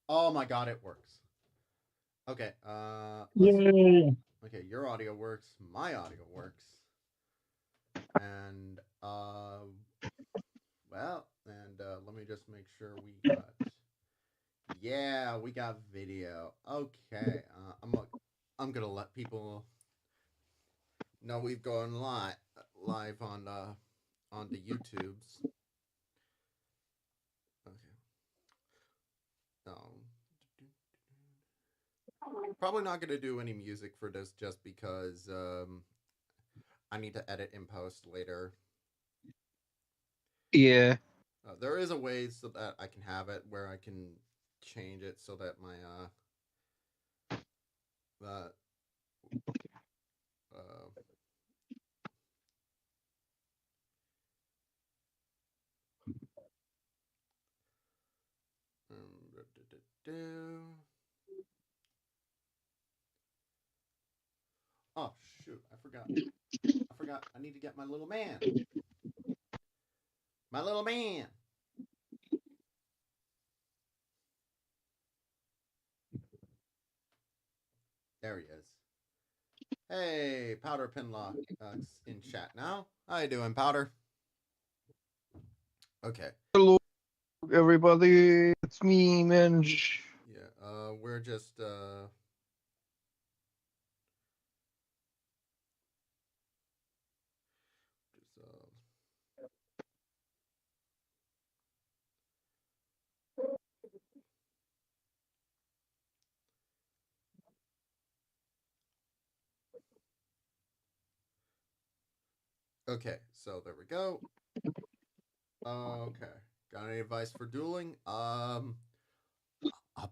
Oh my god, it works. Okay, let's. Yay! Okay, your audio works. My audio works. And let me just make sure we got. Yeah, we got video. Okay, I'm gonna let people know we've gone live on the YouTubes. Okay. Um, Probably not gonna do any music for this just because I need to edit in post later. Yeah. There is a way so that I can have it where I can change it so that my uh uh oh shoot, I forgot. I forgot. I need to get my little man. My little man. There he is. Hey, Powder Pinlock in chat now. How you doing, Powder? Okay. Hello, everybody. It's me, Minge. Yeah. We're just okay. So there we go. Okay. Got any advice for dueling? I'll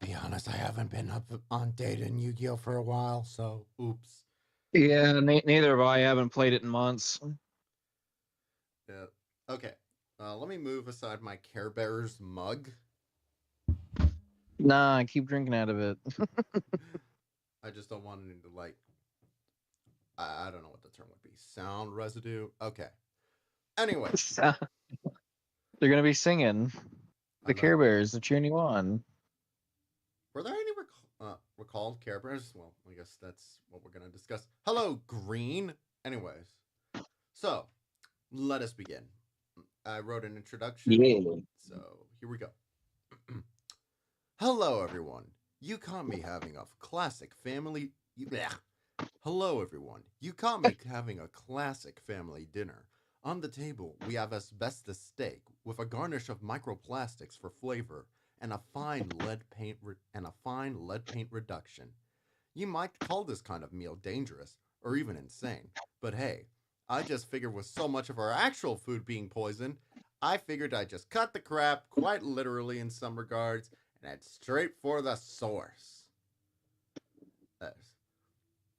be honest. I haven't been up on data in Yu-Gi-Oh for a while, so oops. Yeah, neither have I. Haven't played it in months. Yeah. Okay. Let me move aside my Care Bears mug. Nah, I keep drinking out of it. I just don't want it to like. I don't know what the term would be. Sound residue. Okay. Anyways, They're gonna be singing. I The Care know. Bears are cheering you on. Were there any recalled Care Bears? Well, I guess that's what we're gonna discuss. Hello, Green. Anyways, so let us begin. I wrote an introduction, Yeah. so here we go. Hello, everyone. You caught me having a classic family. Hello, everyone. You caught me having a classic family dinner. On the table, we have asbestos steak with a garnish of microplastics for flavor and a fine lead paint reduction. You might call this kind of meal dangerous or even insane, but hey, I just figured with so much of our actual food being poisoned, I figured I'd just cut the crap, quite literally in some regards, and head straight for the source. Yes.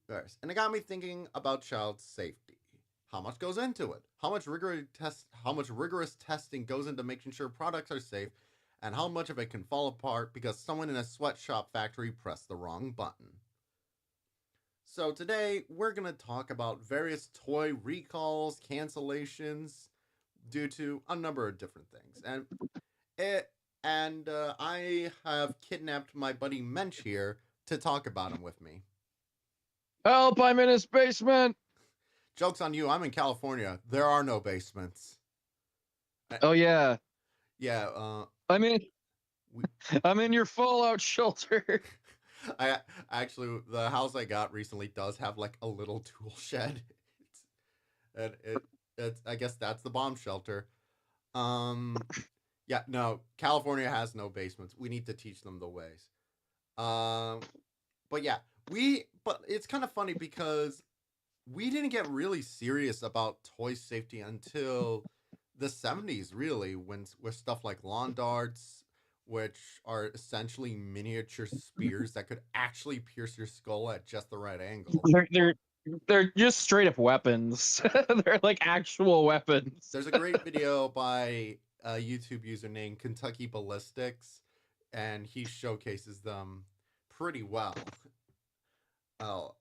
Yes. And it got me thinking about child safety. How much goes into it? How much rigorous testing goes into making sure products are safe, and how much of it can fall apart because someone in a sweatshop factory pressed the wrong button. So today we're going to talk about various toy recalls, cancellations due to a number of different things. It I have kidnapped my buddy Mensch here to talk about them with me. Help! I'm in his basement. Joke's on you, I'm in California. There are no basements. Uh, Oh yeah, yeah, I'm in. we, I'm in your fallout shelter. I actually the house I got recently does have like a little tool shed. And it's I guess that's the bomb shelter. Um yeah, no, California has no basements. We need to teach them the ways. Um but yeah, but it's kind of funny because we didn't get really serious about toy safety until the 70s, really, when with stuff like lawn darts, which are essentially miniature spears that could actually pierce your skull at just the right angle. They're just straight up weapons. They're like actual weapons. There's a great video by a YouTube user named Kentucky Ballistics, and he showcases them pretty well. Oh,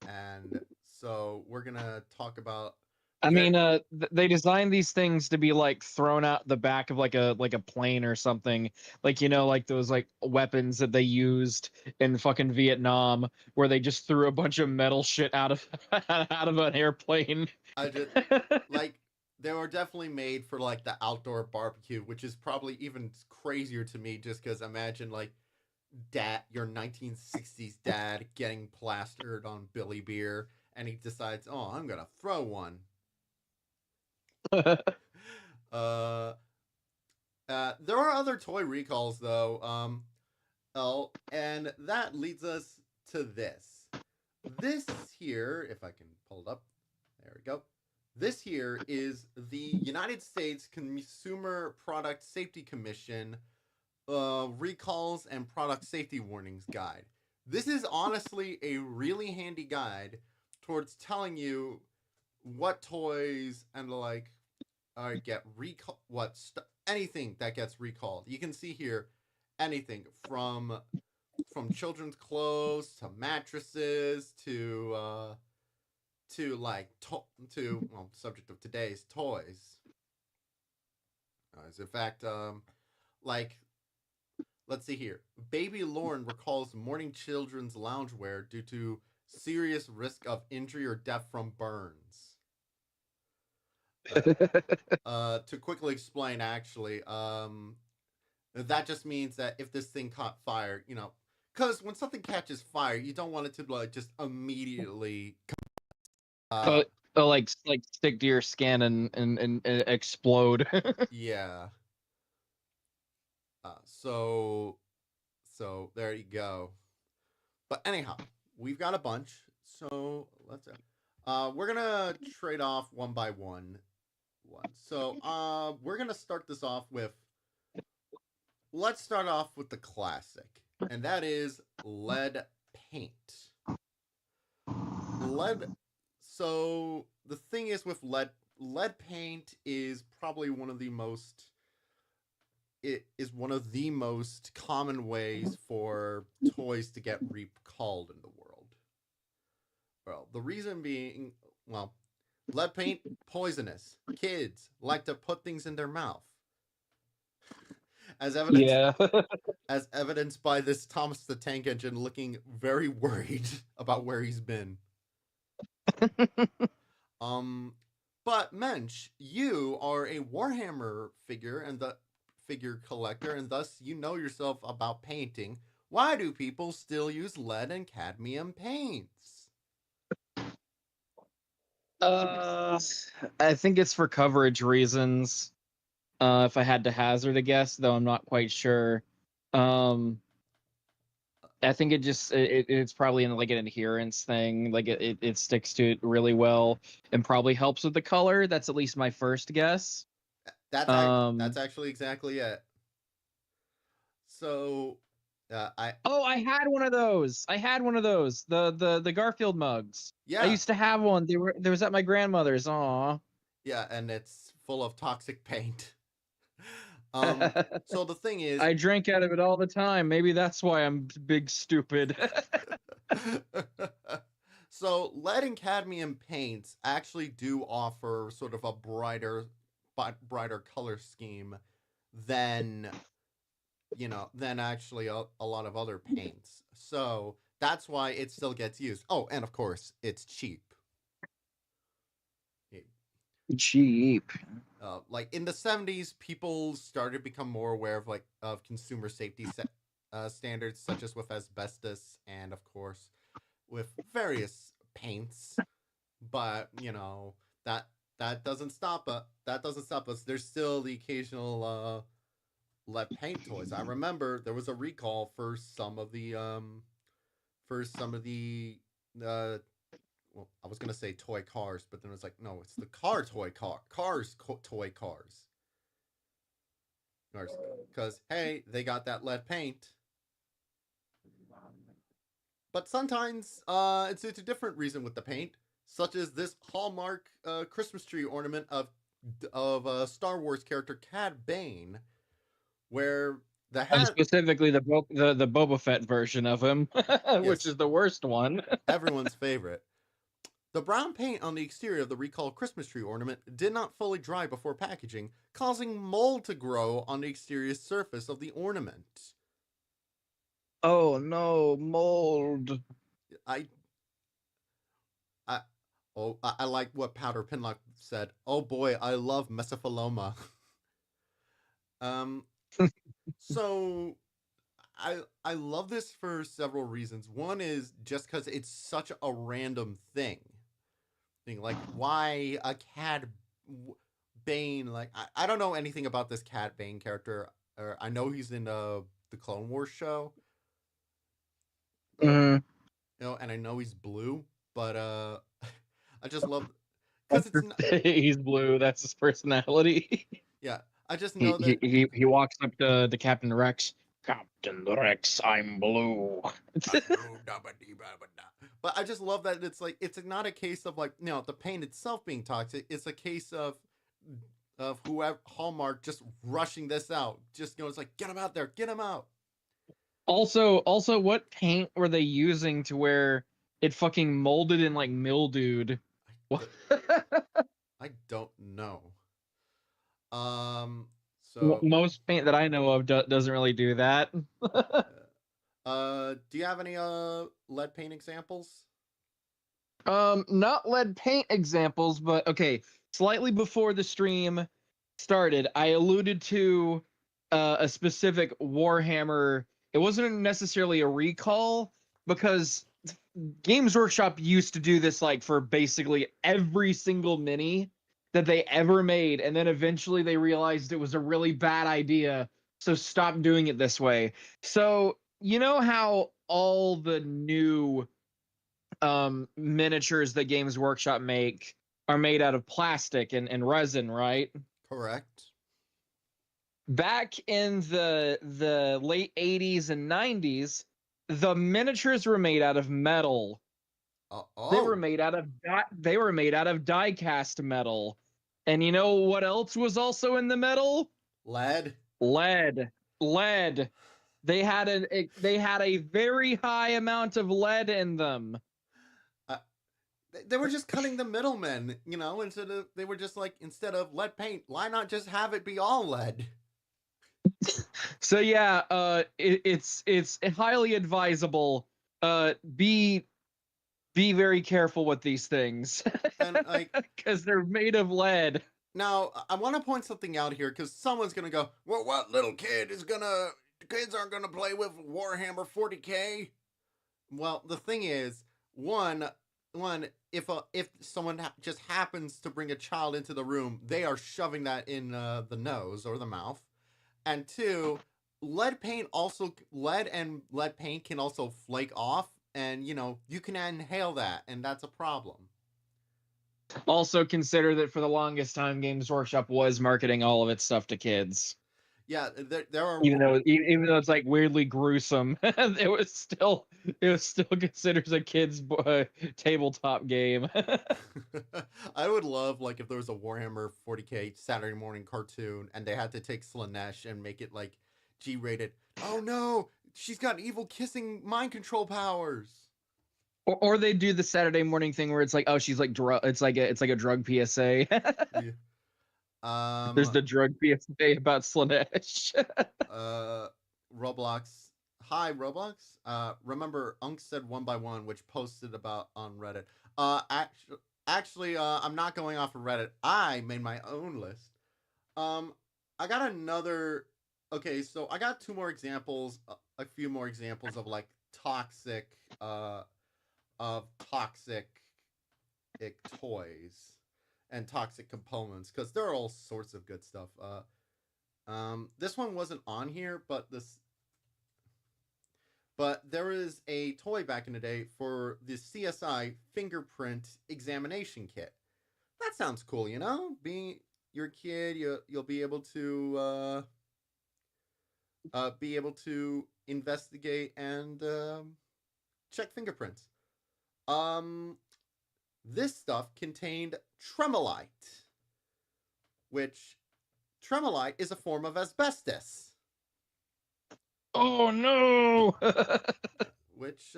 and so we're gonna talk about I Very, mean, they designed these things to be like thrown out the back of like a plane or something, like like those like weapons that they used in fucking Vietnam, where they just threw a bunch of metal shit out of out of an airplane. I just like they were definitely made for like the outdoor barbecue, which is probably even crazier to me just because imagine like your 1960s dad getting plastered on Billy Beer and he decides, oh, I'm gonna throw one. uh, there are other toy recalls though. Oh, and that leads us to this. This here, if I can pull it up, there we go. This here is the United States Consumer Product Safety Commission recalls and product safety warnings guide. This is honestly a really handy guide towards telling you what toys and like get recall anything that gets recalled. You can see here anything from children's clothes to mattresses to like to well subject of today's toys. As in fact, like let's see here. Baby Lauren recalls morning children's loungewear due to serious risk of injury or death from burns. To quickly explain, actually, that just means that if this thing caught fire, because when something catches fire, you don't want it to like just immediately. Uh, like stick to your skin and explode. yeah. So there you go. But anyhow, we've got a bunch. So we're gonna trade off one by one. So we're gonna start this off with. Let's start off with the classic, and that is lead paint. Lead. So the thing is with lead paint is probably one of the most. It is one of the most common ways for toys to get recalled in the world. Well, the reason being, well, lead paint poisonous. Kids like to put things in their mouth. As evidence Yeah. as evidenced by this Thomas the Tank Engine looking very worried about where he's been. um but Mensch, you are a Warhammer figure and the figure collector and thus you know yourself about painting. Why do people still use lead and cadmium paints? Uh, I think it's for coverage reasons. If I had to hazard a guess, though I'm not quite sure. Um, I think it's probably in like an adherence thing. Like it sticks to it really well and probably helps with the color. That's at least my first guess. That's actually exactly it. So I I had one of those. I had one of those. The Garfield mugs. I yeah used to have one. There was at my grandmother's. Aw. yeah, and it's full of toxic paint. So the thing is, I drink out of it all the time. Maybe that's why I'm big stupid. so lead and cadmium paints actually do offer sort of a brighter color scheme than than actually a lot of other paints. So that's why it still gets used. Oh, and of course, it's cheap. Cheap. Like in the 70s, people started to become more aware of consumer safety standards, such as with asbestos and of course with various paints. But that doesn't stop us. That doesn't stop us. There's still the occasional lead paint toys. I remember there was a recall for some of the uh, well, I was gonna say toy cars, but then it's like, no, it's the toy cars. Because hey, they got that lead paint. But sometimes it's a different reason with the paint, such as this Hallmark Christmas tree ornament of Star Wars character Cad Bane, where the And hat specifically the Boba Fett version of him, which yes is the worst one. everyone's favorite. The brown paint on the exterior of the recalled Christmas tree ornament did not fully dry before packaging, causing mold to grow on the exterior surface of the ornament. Oh no, mold. I, I, I like what Powder Pinlock said. Oh boy, I love Mesophiloma. um, so I love this for several reasons. One is just because it's such a random thing. Like why a Cad Bane? Like I don't know anything about this Cad Bane character. Or I know he's in the Clone Wars show. Mm. And I know he's blue, but I just love because it's not, He's blue. That's his personality. yeah. I just he, know he that he he walks up to Captain Rex. Captain Rex, I'm blue. but I just love that it's not a case of like the paint itself being toxic. It's a case of whoever Hallmark just rushing this out. Just it's like get him out there, get him out. Also, what paint were they using to where it fucking molded and like mildewed? What? I don't know. Um. So. Most paint that I know of doesn't really do that. Do you have any lead paint examples? Not lead paint examples, but okay. Slightly before the stream started, I alluded to a specific Warhammer. It wasn't necessarily a recall because Games Workshop used to do this like for basically every single mini that they ever made, and then eventually they realized it was a really bad idea, so stopped doing it this way. So you know how all the new miniatures that Games Workshop make are made out of plastic and resin, right? Correct. Back in the late 80s and 90s, the miniatures were made out of metal. They were made out of die cast metal. And you know what else was also in the metal? Lead. Lead. They had a very high amount of lead in them. They were just cutting the middlemen, they were just like, instead of lead paint, why not just have it be all lead? So yeah, it's highly advisable. Be very careful with these things, and like because they're made of lead. Now, I want to point something out here because someone's gonna go, "Well, what little kid is gonna? Kids aren't gonna play with Warhammer 40K." Well, the thing is, one, if someone just happens to bring a child into the room, they are shoving that in the nose or the mouth, and two, lead and lead paint can also flake off, and you can inhale that, and that's a problem. Also, consider that for the longest time, Games Workshop was marketing all of its stuff to kids. Yeah, there are even though it's like weirdly gruesome, it was still considered a kid's tabletop game. I would love like if there was a Warhammer 40K Saturday morning cartoon and they had to take Slaanesh and make it like G-rated. Oh no, she's got evil kissing mind control powers. Or they do the Saturday morning thing where it's like, oh, she's like it's like a drug PSA. Yeah. There's the drug PSA about Slaanesh. Roblox. Hi, Roblox. Remember, Unk said 1x1, which posted about on Reddit. Actually, I'm not going off of Reddit. I made my own list. I got another. Okay, so I got two more examples, a few more examples of like toxic toys and toxic components, because there are all sorts of good stuff. This one wasn't on here, but there is a toy back in the day for the CSI fingerprint examination kit. That sounds cool, being your kid, you'll be able to investigate and check fingerprints. This stuff contained tremolite, which tremolite is a form of asbestos. Oh no! Which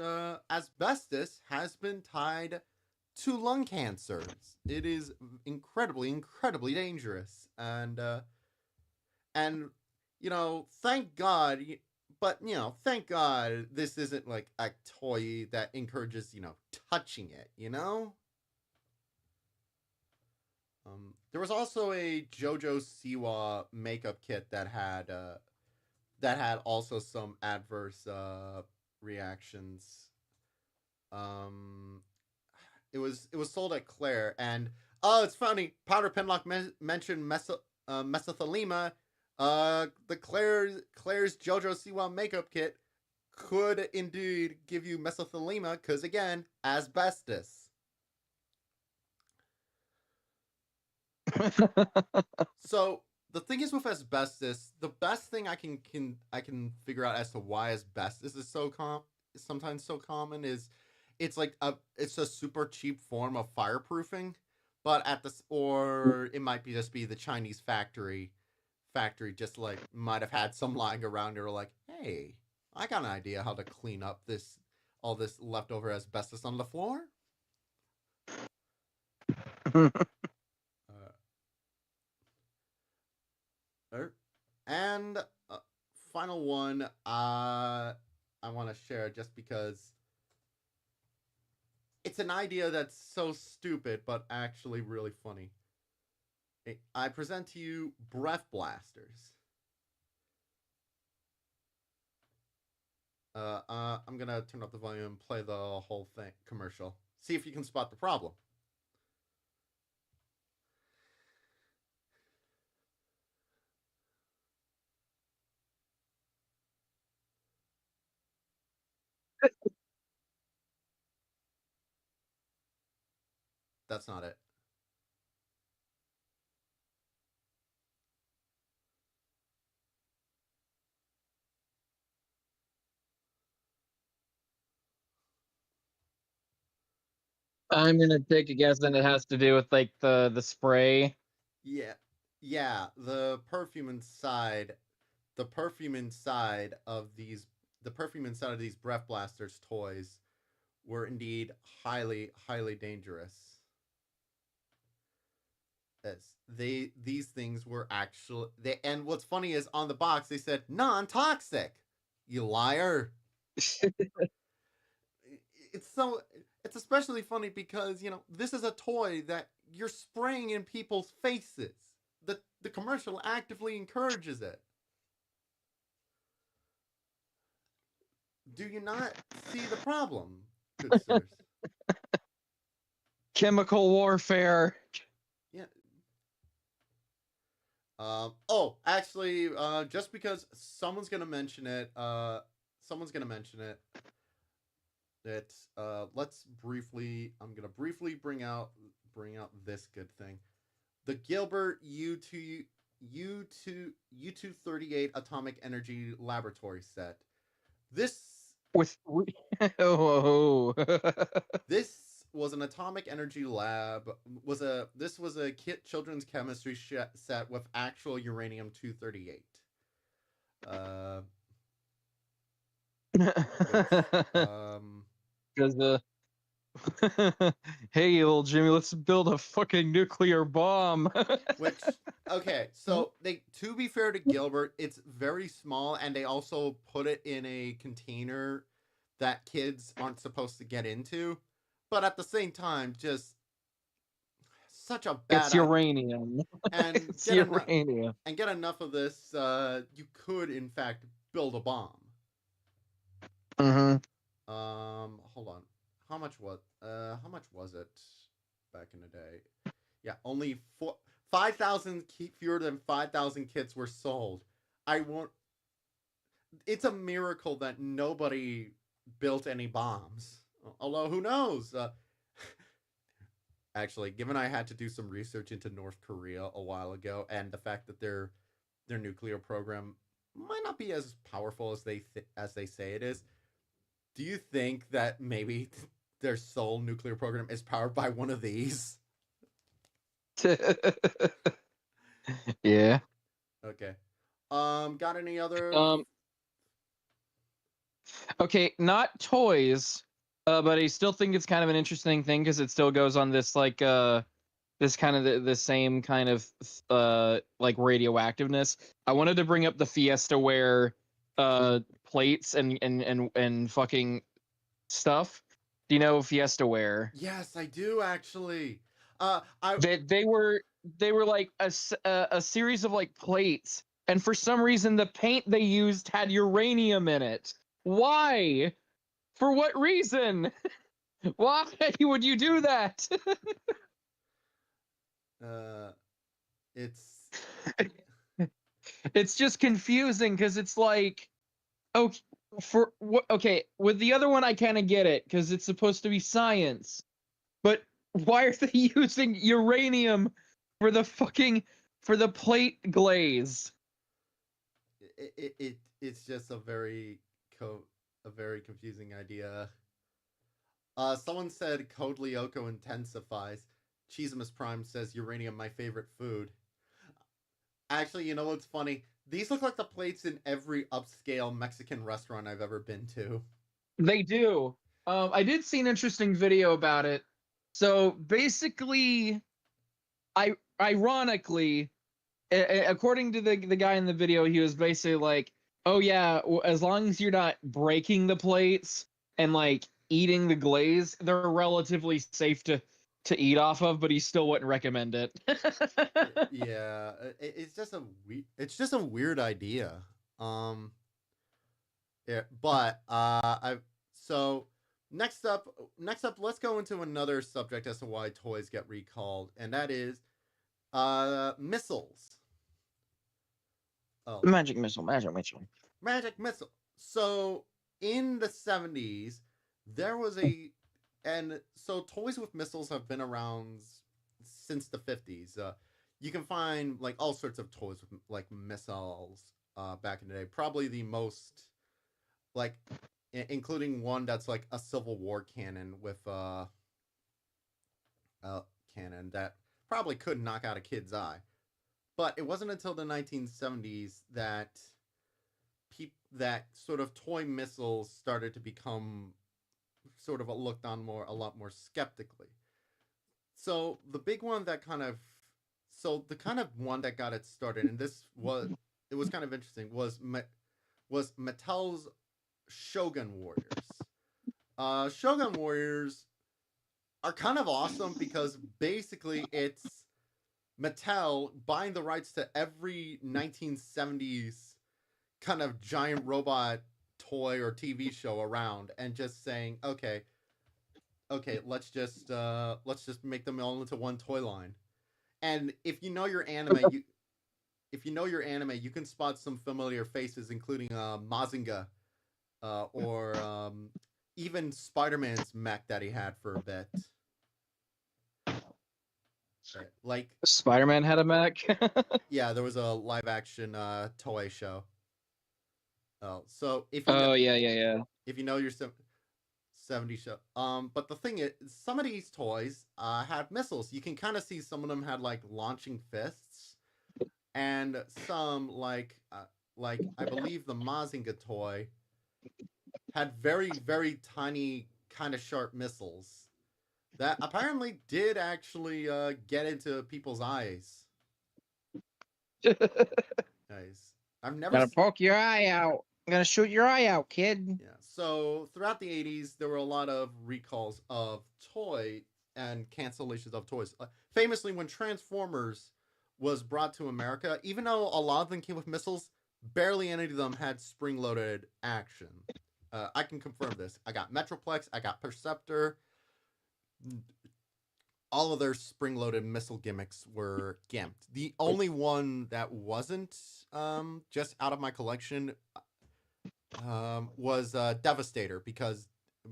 asbestos has been tied to lung cancers. It is incredibly, incredibly dangerous, and thank God. But thank God this isn't like a toy that encourages touching it. There was also a JoJo Siwa makeup kit that had also some adverse reactions. Um, it was sold at Claire, and oh, it's funny. Powder Penlock mentioned mesothelema. The Claire's JoJo Siwa makeup kit could indeed give you mesothelema because again, asbestos. So the thing is with asbestos, the best thing I can figure out as to why asbestos is sometimes so common is it's a super cheap form of fireproofing, but or it might be just be the Chinese factory just like might have had some lying around. They were like, hey, I got an idea how to clean up all this leftover asbestos on the floor. Uh, and final one, I want to share just because it's an idea that's so stupid, but actually really funny. I present to you breath blasters. I'm gonna turn up the volume and play the whole thing commercial. See if you can spot the problem. That's not it. I'm gonna take a guess, and it has to do with like the spray. Yeah, yeah. The perfume inside of these breath blasters toys were indeed highly, highly dangerous. Yes, these things were actually and what's funny is on the box they said non-toxic. You liar. It's so it's especially funny because this is a toy that you're spraying in people's faces. The commercial actively encourages it. Do you not see the problem, good sirs? Chemical warfare. Yeah. Oh, actually, just because someone's gonna mention it, that let's briefly. I'm gonna briefly bring out this good thing, the Gilbert U238 Atomic Energy Laboratory set. This With oh. this was an atomic energy lab. This was a kit children's chemistry set with actual uranium 238. Because hey, old Jimmy, let's build a fucking nuclear bomb. Which okay, so to be fair to Gilbert, it's very small, and they also put it in a container that kids aren't supposed to get into. But at the same time, just such a bad It's uranium. and It's uranium. Get enough of this, you could in fact build a bomb. Mm-hmm. Hold on. How much was it back in the day? Yeah, only 5,000 fewer than 5,000 kits were sold. I won't. It's a miracle that nobody built any bombs. Although who knows? Actually, given I had to do some research into North Korea a while ago, and the fact that their nuclear program might not be as powerful as they say it is. Do you think that maybe their sole nuclear program is powered by one of these? Yeah. Okay. Got any other? Okay, not toys, But I still think it's kind of an interesting thing because it still goes on this like this kind of the same kind of like radioactiveness. I wanted to bring up the Fiesta-ware plates and fucking stuff. Do you know Fiesta-ware? Yes, I do actually. I They were like a series of like plates, and for some reason the paint they used had uranium in it. Why? For what reason? Why would you do that? uh, it's It's just confusing because it's like, okay, for what? Okay, with the other one I kind of get it because it's supposed to be science, but why are they using uranium for the plate glaze? it's just a very a very confusing idea. Someone said Code Lyoko intensifies. Cheesimus Prime says uranium my favorite food. Actually, you know what's funny? These look like the plates in every upscale Mexican restaurant I've ever been to. They do. I did see an interesting video about it. So basically, ironically, according to the guy in the video, he was basically like, "Oh yeah, as long as you're not breaking the plates and like eating the glaze, they're relatively safe to eat off of." But he still wouldn't recommend it. Yeah, it's just a weird idea. Um, yeah, but I so next up, let's go into another subject as to why toys get recalled, and that is missiles. Oh, Magic missile, magic missile. magic missile. So in the 70s, there was a and so toys with missiles have been around since the 50s. You can find like all sorts of toys with like missiles back in the day. Probably the most like including one that's like a Civil War cannon with cannon that probably could knock out a kid's eye. But it wasn't until the 1970s that that sort of toy missiles started to become sort of looked on a lot more skeptically. So the big one that kind of the kind of one that got it started, and this was it was kind of interesting, was Mattel's Shogun Warriors. Shogun Warriors are kind of awesome because basically it's Mattel buying the rights to every 1970s kind of giant robot toy or TV show around and just saying, okay, let's just make them all into one toy line. And if you know your anime, you can spot some familiar faces, including Mazinga, or even Spider-Man's mech that he had for a bit. Like Spider-Man had a mech. yeah, there was a live action toy show. Oh, so Oh yeah. if you know your 70 show, but the thing is, some of these toys had missiles. You can kind of see some of them had like launching fists, and some like I believe the Mazinga toy had very tiny kind of sharp missiles that apparently did actually get into people's eyes. Nice. I've never Gotta poke your eye out. I'm gonna shoot your eye out, kid. Yeah. So throughout the 80s, there were a lot of recalls of toy and cancellations of toys. Famously, when Transformers was brought to America, even though a lot of them came with missiles, barely any of them had spring-loaded action. I can confirm this. I got Metroplex, I got Perceptor. All of their spring-loaded missile gimmicks were gimped. The only one that wasn't just out of my collection was Devastator because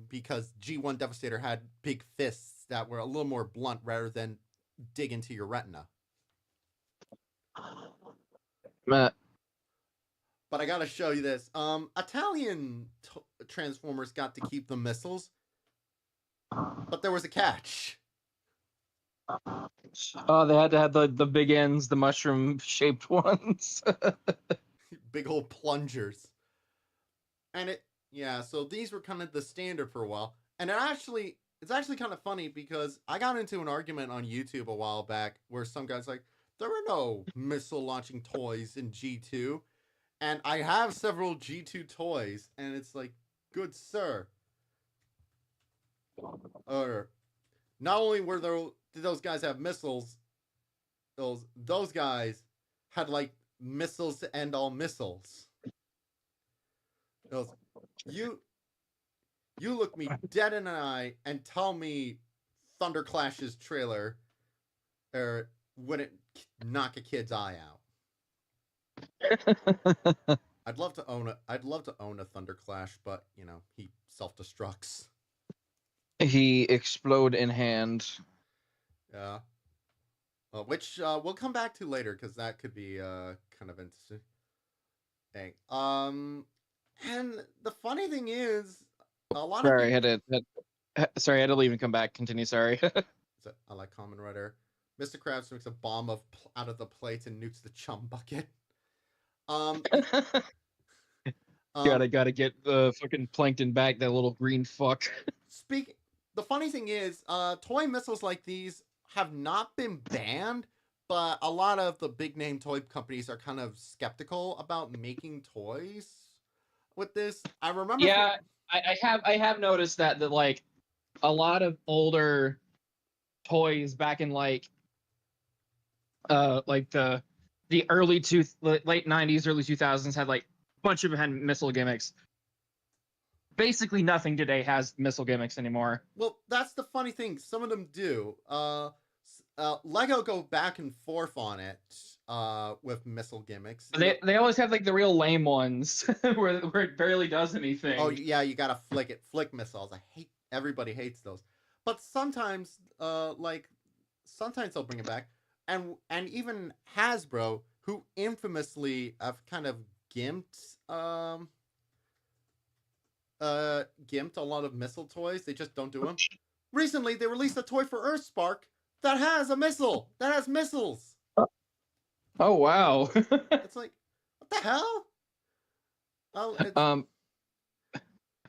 G1 Devastator had big fists that were a little more blunt rather than dig into your retina. Matt. But I gotta show you this. Italian Transformers got to keep the missiles, but there was a catch. Oh, they had to have the big ends, the mushroom shaped ones. Big old plungers. And so these were kind of the standard for a while. And it's actually kind of funny because I got into an argument on YouTube a while back where some guys like there are no missile launching toys in G2, and I have several G2 toys, and it's like, good sir, or not only were there did those guys have missiles, those guys had like missiles to end all missiles. Those you you look me dead in the eye and tell me Thunderclash's trailer or wouldn't knock a kid's eye out. I'd love to own a Thunderclash, but you know, he self-destructs. He explode in hand. Yeah. Which we'll come back to later because that could be kind of interesting. Dang. And the funny thing is, a lot of Sorry, I people. sorry, I had to leave and come back. Continue. Sorry. I like Common Rider. Mr. Krabs makes a bomb out of the plate and nukes the chum bucket. Um, Gotta get the fucking plankton back, that little green fuck. The funny thing is, toy missiles like these have not been banned, but a lot of the big name toy companies are kind of skeptical about making toys with this. I remember. Yeah, I have noticed that like a lot of older toys back in like the late 90s, early 2000s had like a bunch of them had missile gimmicks. Basically nothing today has missile gimmicks anymore. Well, that's the funny thing. Some of them do. Lego go back and forth on it with missile gimmicks. They always have like the real lame ones where it barely does anything. Oh yeah, you gotta flick missiles. Everybody hates those. But sometimes sometimes they'll bring it back. And even Hasbro, who infamously have kind of gimped gimped a lot of missile toys. They just don't do them. Recently, they released a toy for Earthspark that has a missile. That has missiles. Oh wow! It's like, what the hell?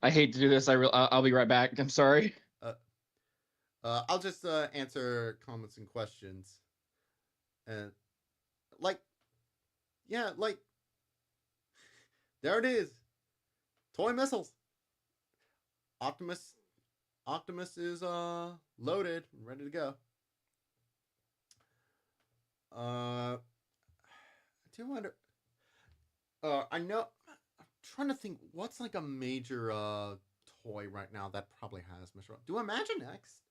I hate to do this. I'll be right back. I'm sorry. I'll just answer comments and questions. And there it is. Toy missiles. Optimus is loaded, ready to go. I do wonder. I know. I'm trying to think. What's like a major toy right now that probably has Mr. Do Imaginext?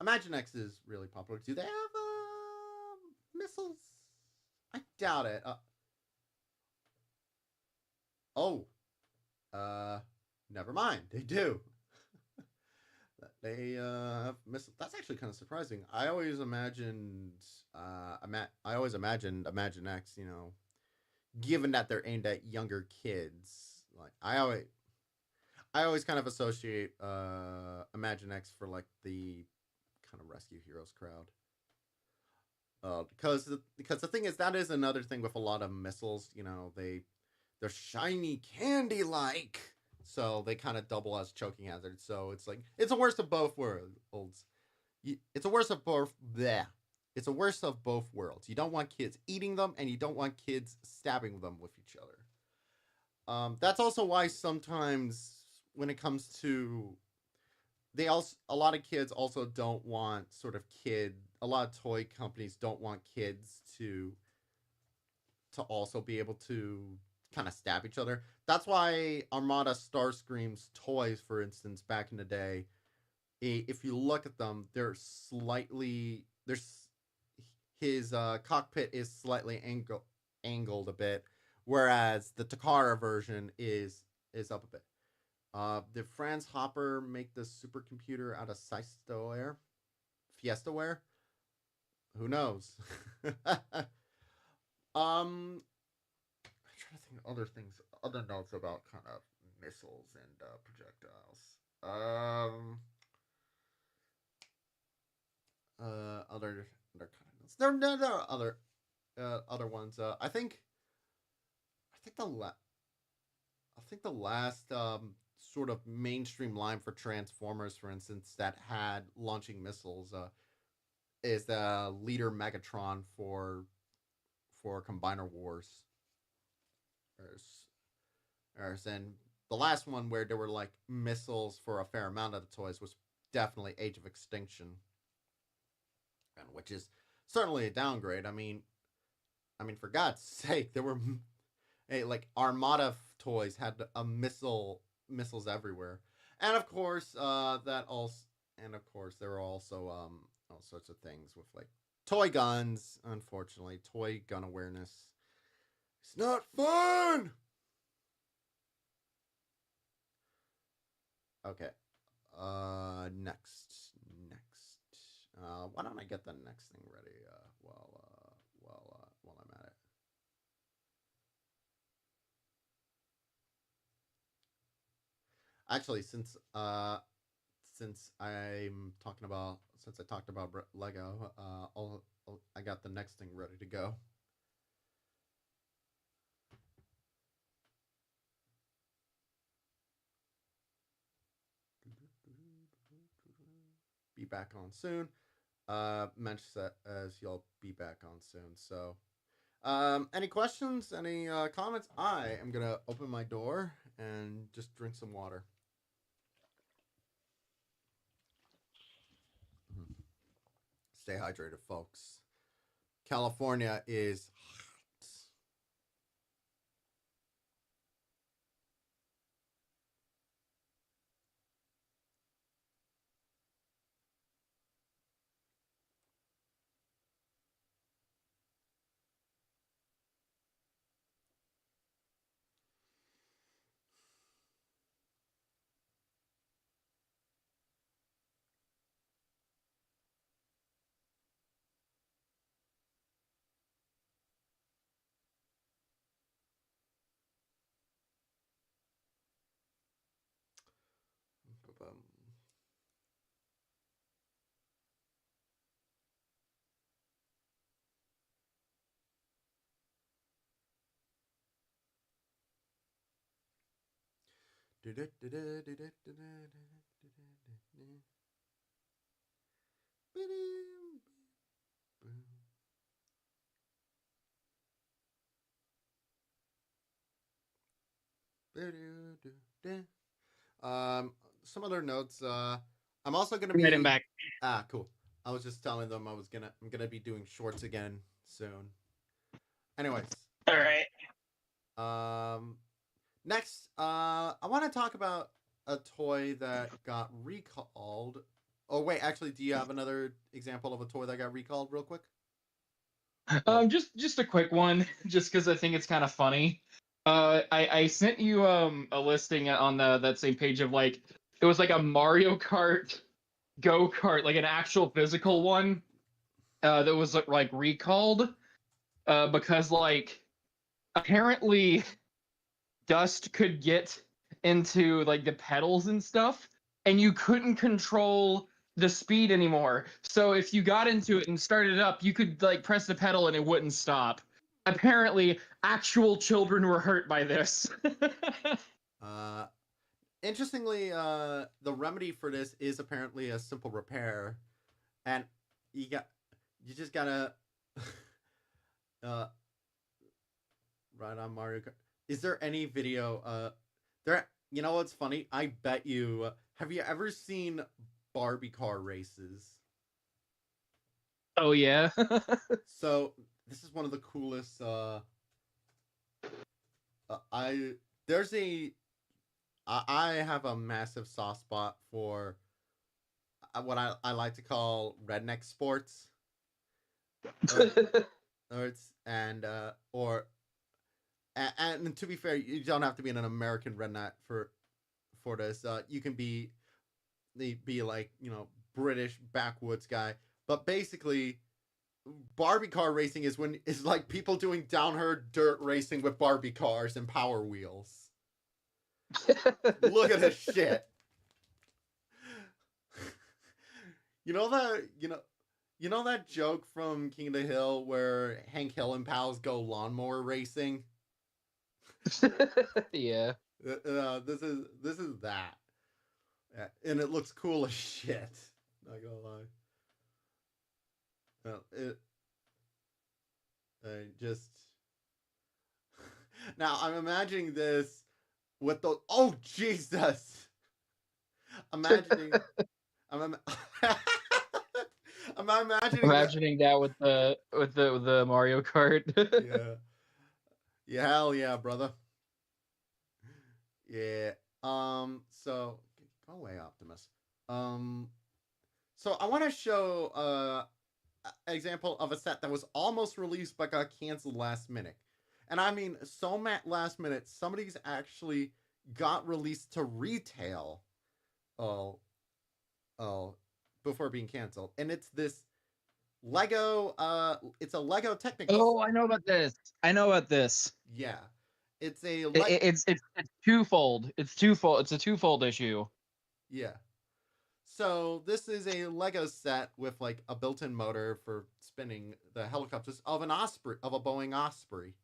Imaginext is really popular. Do they have missiles? I doubt it. Never mind. They do. They have missiles. That's actually kind of surprising. I always imagined Imaginext, you know, given that they're aimed at younger kids. Like I always kind of associate Imaginext for like the kind of rescue heroes crowd. Because the thing is, that is another thing with a lot of missiles. You know, they're shiny candy like, so they kind of double as choking hazards. So it's like it's a worst of both worlds. It's a worst of both. Bleh. It's a worst of both worlds. You don't want kids eating them, and you don't want kids stabbing them with each other. That's also why sometimes when it comes to a lot of kids also don't want a lot of toy companies don't want kids to also be able to kind of stab each other. That's why Armada Starscream's toys, for instance, back in the day, if you look at them, his cockpit is slightly angled a bit, whereas the Takara version is up a bit. Did Franz Hopper make the supercomputer out of Fiestaware? Who knows? I'm trying to think of other notes about kind of missiles and projectiles. Other kind of notes. There are other ones. I think the last sort of mainstream line for Transformers, for instance, that had launching missiles, is the leader Megatron for Combiner Wars. And the last one where there were like missiles for a fair amount of the toys was definitely Age of Extinction, and which is certainly a downgrade. I mean, for God's sake, there were hey, like Armada toys had a missiles everywhere, and of course, there were also all sorts of things with like toy guns. Unfortunately, toy gun awareness. It's not fun. Okay. Next. Why don't I get the next thing ready? While I'm at it. Actually, since I talked about Lego, I got the next thing ready to go. Be back on soon. Mentions that as you'll be back on soon. So, any questions? Any comments? I am gonna open my door and just drink some water. Stay hydrated, folks. California is hot. Some other notes. I'm also gonna Right, I'm be back. cool. I was just telling them I'm gonna be doing shorts again soon. Anyways, All right. next, I want to talk about a toy that got recalled. Oh wait, actually, do you have another example of a toy that got recalled, real quick? Just a quick one, just because I think it's kind of funny. I sent you a listing on that same page of like it was like a Mario Kart go kart, like an actual physical one, that was like recalled, because like apparently dust could get into like the pedals and stuff, and you couldn't control the speed anymore. So if you got into it and started up, you could like press the pedal and it wouldn't stop. Apparently, actual children were hurt by this. Uh, Interestingly, the remedy for this is apparently a simple repair, and you got you just gotta uh right on Mario Kart. Is there any video? There. You know what's funny? I bet you. Have you ever seen Barbie car races? Oh yeah. So this is one of the coolest. I there's a I have a massive soft spot for what I like to call redneck sports. Or, or it's and to be fair, you don't have to be an American redneck for this. You can be like British backwoods guy, but basically Barbie car racing is like people doing downhill dirt racing with Barbie cars and Power Wheels. Look at this shit. You know that you know that joke from King of the Hill where Hank Hill and pals go lawnmower racing? Yeah. This is that. And it looks cool as shit. Not gonna lie. It just now I'm imagining this with the oh Jesus. Imagining I'm I'm imagining that. Imagining that with the Mario Kart. Yeah. Yeah, hell yeah, brother. Yeah. So go away, Optimus. Um so I want to show an example of a set that was almost released but got canceled last minute. And I mean so last minute, somebody's actually got released to retail oh oh before being canceled. And it's this Lego it's a Lego Technics. Oh, I know about this. I know about this. Yeah. It's a It's twofold. It's twofold. It's a twofold issue. yeah. So this is a Lego set with like a built-in motor for spinning the helicopters of an Osprey, of a Boeing Osprey.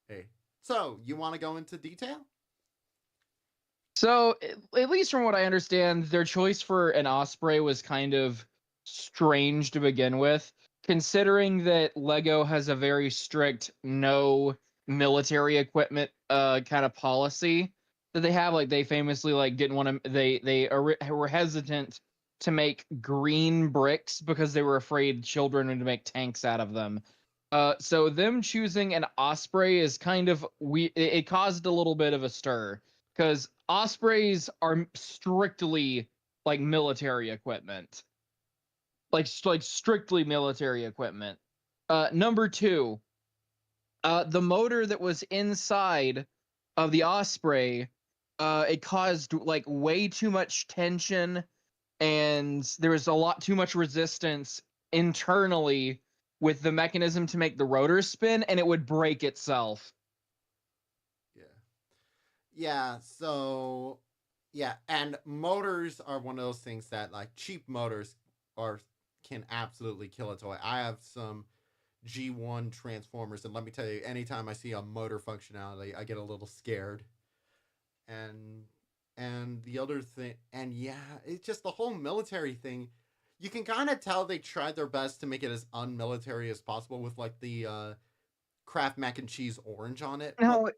Hey, so you want to go into detail? So, at least from what I understand, their choice for an Osprey was kind of strange to begin with, considering that Lego has a very strict no military equipment kind of policy that they have. Like they famously like didn't want to were hesitant to make green bricks because they were afraid children would make tanks out of them. So them choosing an Osprey is kind of it caused a little bit of a stir because Ospreys are strictly like military equipment, like strictly military equipment. Number two, the motor that was inside of the Osprey, it caused like way too much tension, and there was a lot too much resistance internally with the mechanism to make the rotor spin, and it would break itself. Yeah. Yeah, so yeah, and motors are one of those things that like cheap motors are can absolutely kill a toy. I have some G1 Transformers, and let me tell you, anytime I see a motor functionality, I get a little scared. And the other thing, and yeah, it's just the whole military thing. You can kind of tell they tried their best to make it as unmilitary as possible with like the Kraft mac and cheese orange on it, but No,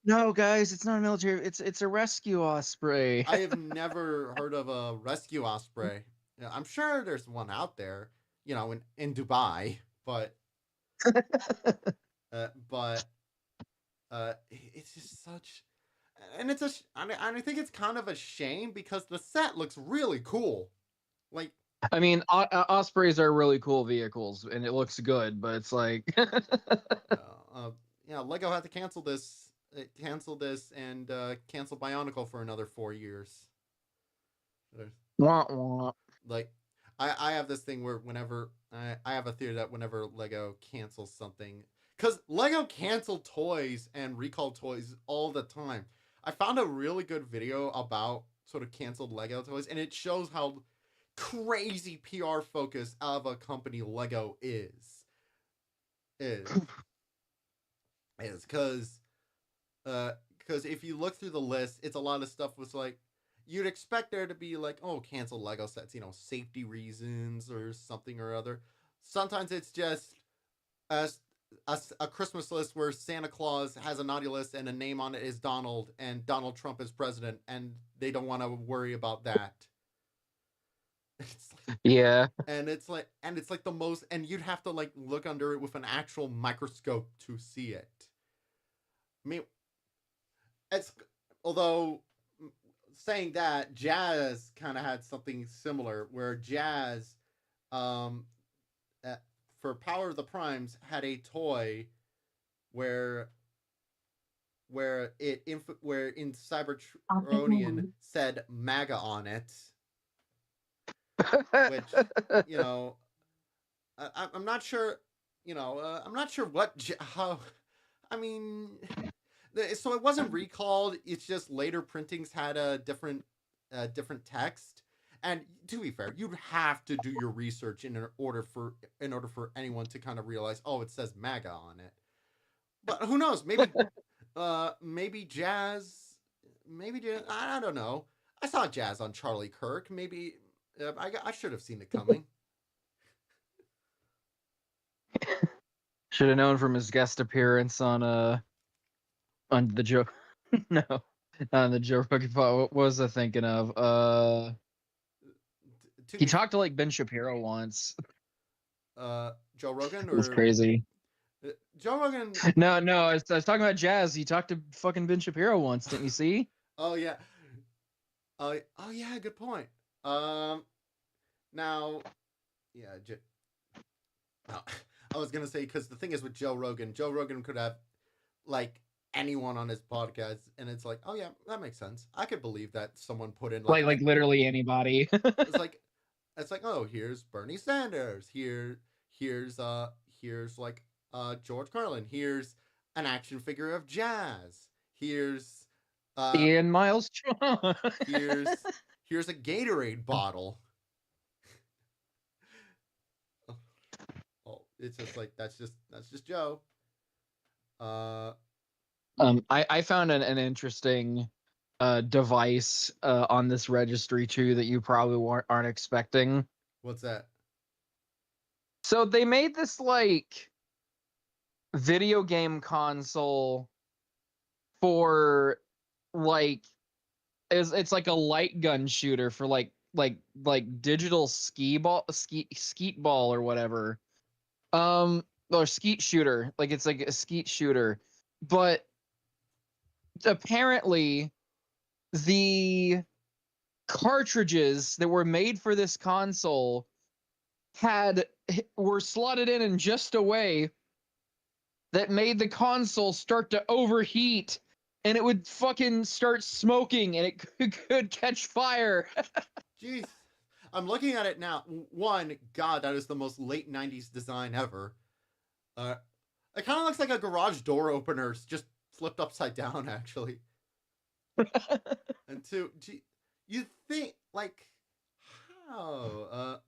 no, guys, it's not a military. It's a rescue Osprey. I have never heard of a rescue osprey. Yeah, I'm sure there's one out there, in Dubai, but but it's just such, and it's I think it's kind of a shame because the set looks really cool. Like, I mean, Ospreys are really cool vehicles, and it looks good, but it's like, uh, uh, Lego had to cancel this. It canceled this and cancel Bionicle for another 4 years. wah, wah. Like I have this thing where whenever I have a theory that whenever Lego cancels something, because Lego cancel toys and recall toys all the time. I found a really good video about sort of canceled Lego toys, and it shows how crazy PR focus of a company Lego is is because if you look through the list, it's a lot of stuff was like you'd expect there to be like, oh, cancel Lego sets, safety reasons or something or other. Sometimes it's just a, a Christmas list where Santa Claus has a naughty list and a name on it is Donald and Donald Trump is president and they don't want to worry about that. It's like, Yeah. and it's like the most, and you'd have to like look under it with an actual microscope to see it. I mean, it's although saying that Jazz kind of had something similar where Jazz um for Power of the Primes had a toy where where in Cybertronian said MAGA on it, which I'm not sure I'm not sure how I mean so it wasn't recalled. It's just later printings had a different text. And to be fair, you'd have to do your research in order for anyone to kind of realize, oh, it says MAGA on it. But who knows? Maybe Jazz. Maybe I don't know. I saw Jazz on Charlie Kirk. Maybe I should have seen it coming. Should have known from his guest appearance on the Joe no on the Joe Rogan pod. What was I thinking of? To He be talked to like Ben Shapiro once. Joe Rogan It was or crazy. Joe Rogan. No, I was talking about Jazz. He talked to fucking Ben Shapiro once, didn't you see? Oh yeah. Oh yeah. Good point. Now, yeah. No, I was gonna say because the thing is with Joe Rogan could have like anyone on his podcast, and it's like, oh yeah, that makes sense. I could believe that someone put in Like literally anybody. it's like it's like, oh, here's Bernie Sanders, here's like George Carlin, here's an action figure of Jazz, here's uh Ian Miles Strong. here's here's a Gatorade bottle. Oh, it's just like that's just Joe. Uh, I found an interesting device on this registry too that you probably aren't expecting. what's that? So they made this like video game console for like it's like a light gun shooter for like digital skeet ball or whatever. Or skeet shooter. Like it's like a skeet shooter. But apparently the cartridges that were made for this console were slotted in just a way that made the console start to overheat and it would fucking start smoking and it could catch fire. Jeez. I'm looking at it now. One, God, that is the most late '90s design ever. Uh, it kind of looks like a garage door opener, just flipped upside down, actually. And two, gee, you think like how?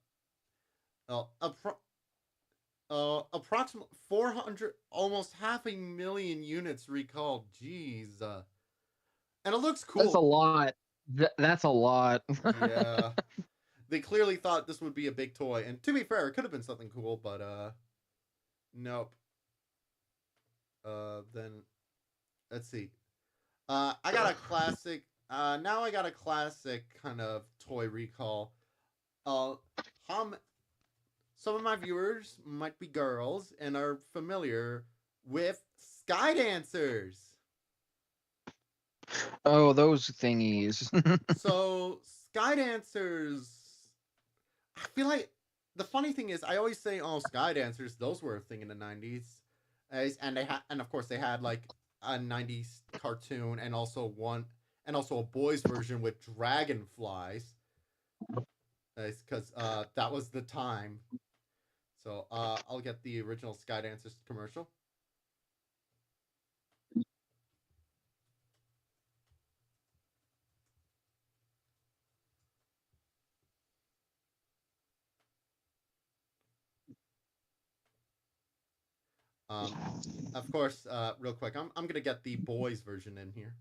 Approximately 400, almost half a million units recalled. Jeez. And it looks That's a cool. lot. That's a lot. Yeah. They clearly thought this would be a big toy, and to be fair, it could have been something cool, but nope. Then let's see. I got a classic. Now I got a classic kind of toy recall. Uh, how some of my viewers might be girls and are familiar with Sky Dancers. Oh, those thingies. So Sky Dancers, I feel like the funny thing is I always say, "Oh, Sky Dancers, those were a thing in the '90s," and and of course they had like a '90s cartoon and also a boys version with dragonflies, because that was the time. So I'll get the original Sky Dancers commercial. Um, of course, real quick, I'm gonna get the boys version in here.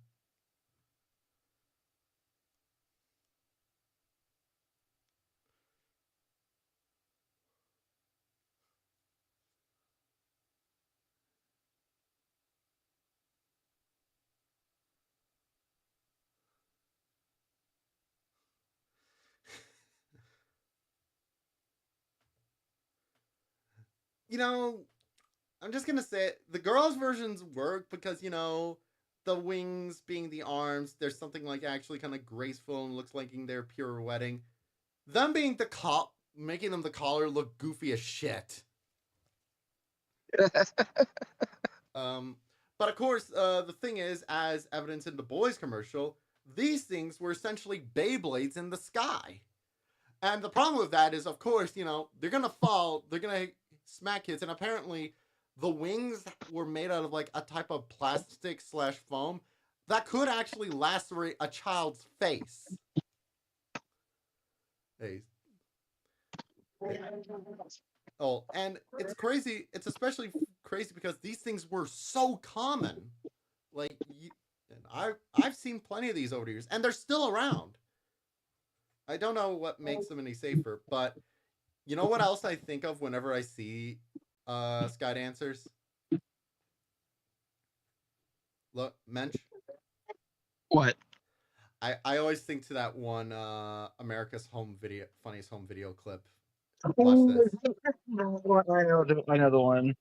You know, I'm just gonna say it, the girls' versions work because the wings being the arms, there's something like actually kind of graceful and looks like they're pirouetting. Them being the cop, making them the collar look goofy as shit. Um, but of course, the thing is, as evidence in the boys commercial, these things were essentially Beyblades in the sky. And the problem with that is, of course, they're gonna fall, they're gonna smack kids, and apparently, the wings were made out of like a type of plastic slash foam that could actually lacerate a child's face. Hey. Oh, and it's crazy. It's especially crazy because these things were so common. Like you, and I've seen plenty of these over the years, and they're still around. I don't know what makes them any safer, but you know what else I think of whenever I see sky dancers? Look, Mensch. What? I always think to that one America's Home Video Funniest Home Video clip. Watch Oh, this. I know the one.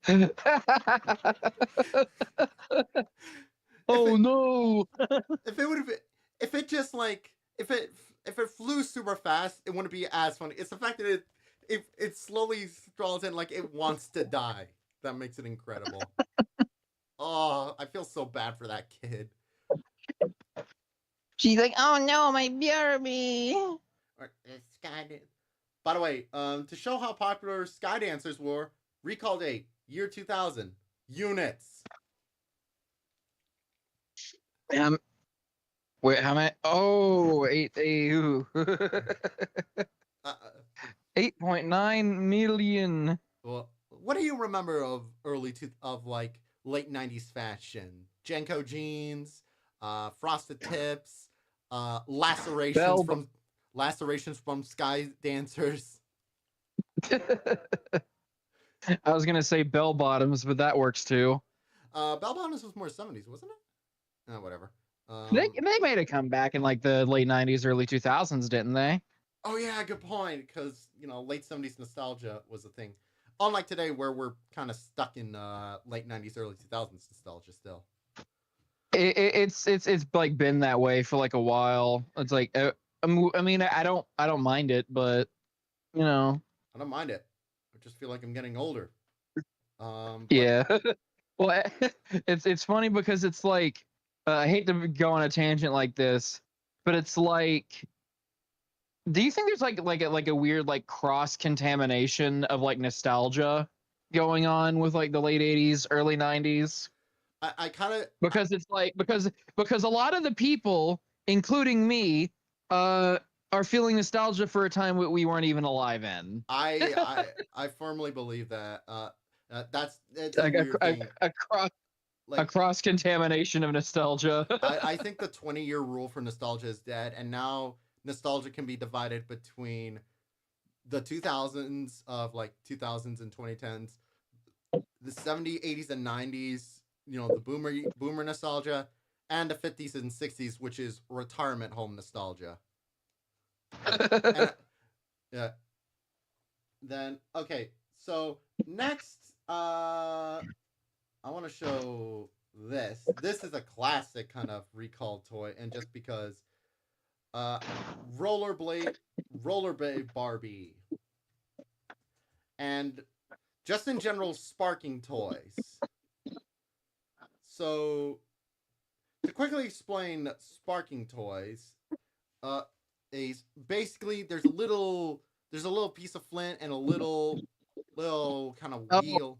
if Oh it no! if it would have if it just like if it flew super fast, it wouldn't be as funny. It's the fact that it slowly strolls in like it wants to die that makes it incredible. Oh, I feel so bad for that kid. She's like, oh no, my BRB. Or, by the way, to show how popular sky dancers were, recall date year 2000 units. Wait, how many? Oh, ooh. Uh, 8.9 million. well, what do you remember of like late 90s fashion? Jenko jeans, frosted tips, Bell. lacerations from sky dancers. I was gonna say bell bottoms, but that works too. Bell bottoms was more 70s, wasn't it? Whatever. They made a comeback in like the late 90s, early 2000s, didn't they? Oh yeah, good point. Because late 70s nostalgia was a thing. Unlike today, where we're kind of stuck in late 90s, early 2000s nostalgia still. It's like been that way for like a while. It's like I mean I don't mind it, but you know. I don't mind it. I just feel like I'm getting older. Yeah. Well, it's funny because it's like I hate to go on a tangent like this, but it's like, do you think there's like a weird like cross contamination of like nostalgia going on with like the late 80s, early 90s? I kind of Because it's like because a lot of the people, including me, are feeling nostalgia for a time we weren't even alive in. I firmly believe that that's it's a Like weird thing. a Like cross contamination of nostalgia. I think the 20-year rule for nostalgia is dead, and now nostalgia can be divided between the 2000s of like 2000s and 2010s, the 70s, 80s, and 90s. The boomer nostalgia, and the 50s and 60s, which is retirement home nostalgia. And yeah. Then okay, so next, I want to show this. This is a classic kind of recalled toy, and just because, uh, rollerblade, rollerblade Barbie, and just in general sparking toys. So to quickly explain sparking toys, uh, is basically there's a little piece of flint and a little kind of Oh, wheel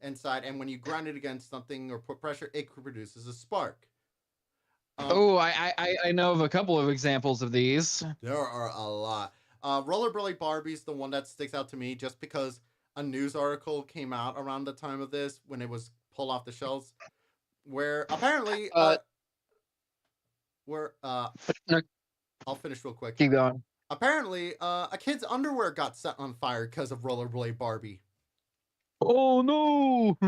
inside, and when you grind it against something or put pressure, it produces a spark. Um, oh, I know of a couple of examples of these. there are a lot. Rollerblade Barbie's the one that sticks out to me, just because a news article came out around the time of this when it was pulled off the shelves, where apparently, Uh, where no, I'll finish real quick. keep going. Apparently, a kid's underwear got set on fire because of Rollerblade Barbie. Oh no!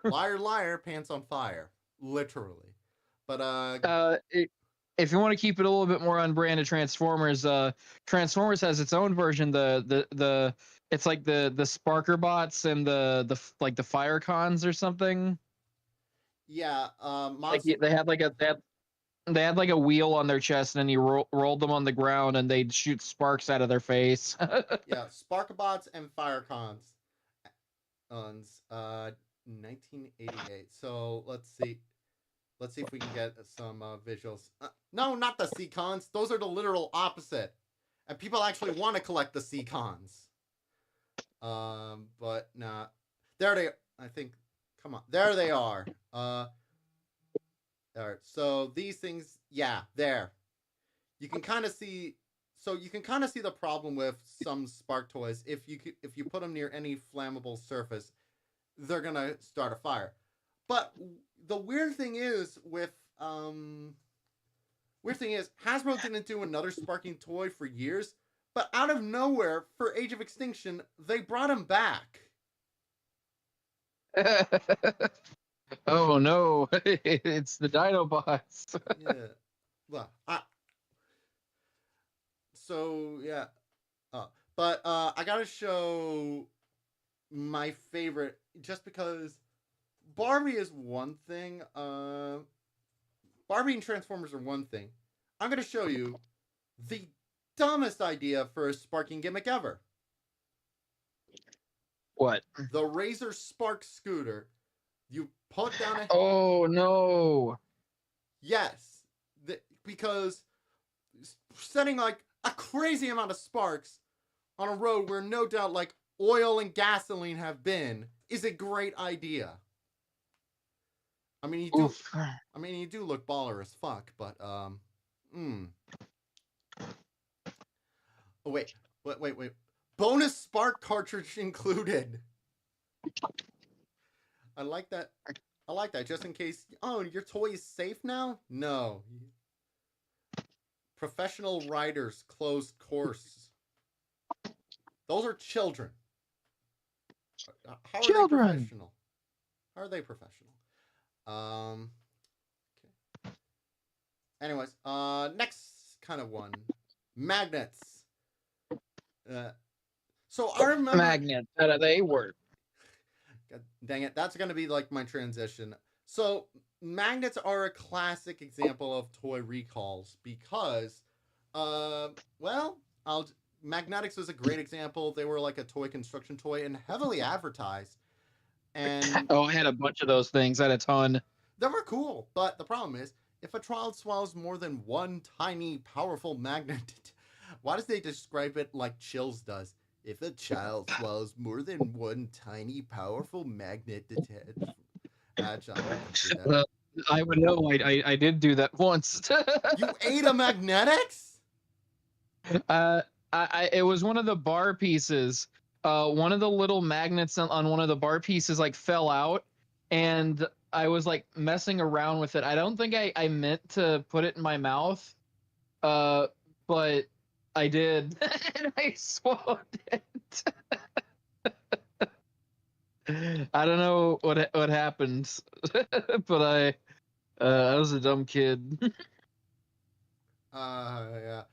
Liar, liar, pants on fire, literally. But If you want to keep it a little bit more on brand to Transformers, Transformers has its own version. The it's like the Sparker bots and the like the Fire Cons or something. yeah, Like they had like a wheel on their chest, and then you rolled them on the ground, and they'd shoot sparks out of their face. yeah, Sparkabots and Firecons, 1988. So let's see if we can get some visuals. No, not the C-Cons. Those are the literal opposite, and people actually want to collect the C-Cons. But nah, there they. I think. Come on, there they are. All right. So these things, yeah, there. You can kind of see. So you can kind of see the problem with some spark toys. If you put them near any flammable surface, they're gonna start a fire. But the weird thing is Hasbro didn't do another sparking toy for years, but out of nowhere for Age of Extinction they brought him back. Oh no, it's the Dinobots. Yeah. Well, so yeah. Uh, but I gotta show my favorite just because Barbie is one thing. Barbie and Transformers are one thing. I'm gonna show you the dumbest idea for a sparking gimmick ever. What? The Razor Spark scooter. You put down a Oh no. yes, because setting like a crazy amount of sparks on a road where no doubt like oil and gasoline have been is a great idea. I mean, you do. Oof. I mean, you do look baller as fuck, but Oh wait. Bonus spark cartridge included. I like that. I like that. Just in case. Oh, your toy is safe now? No. Professional riders closed course. Those are children. How are they professional? How are they professional? Okay. Anyways, next kind of one. Magnets. So I remember Magnets. How do they work? God dang it, that's gonna be like my transition. So magnets are a classic example of toy recalls because, well, I'll Magnetics was a great example. They were like a toy construction toy and heavily advertised. And Oh, I had a bunch of those things. I had a ton. they were cool, but the problem is, if a child swallows more than one tiny, powerful magnet, why does they describe it like Chills does? If a child swallows more than one tiny, powerful magnet detached. John, do that. Well, I would know. I did do that once. You ate a magnetics? It was one of the bar pieces. One of the little magnets on one of the bar pieces like fell out, and I was like messing around with it. I don't think I meant to put it in my mouth, but I did, and I swallowed it. I don't know what happened, but I was a dumb kid. Yeah.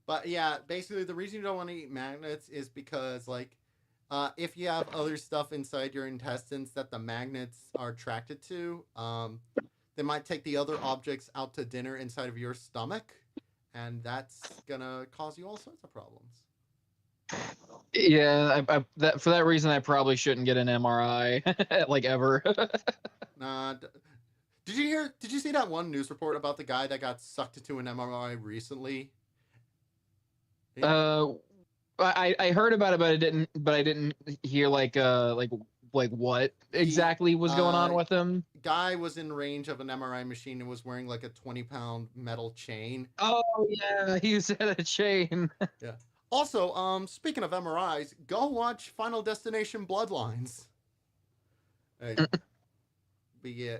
But yeah, basically the reason you don't want to eat magnets is because like if you have other stuff inside your intestines that the magnets are attracted to, they might take the other objects out to dinner inside of your stomach, and that's gonna cause you all sorts of problems. Yeah, for that reason, I probably shouldn't get an MRI, like ever. Nah. Did you hear? Did you see that one news report about the guy that got sucked into an MRI recently? uh, I heard about it, but I didn't hear like what exactly was going on with him. Guy was in range of an MRI machine and was wearing like a 20-pound metal chain. Oh yeah, he said a chain. Yeah. Also, speaking of MRIs, go watch Final Destination Bloodlines. But yeah,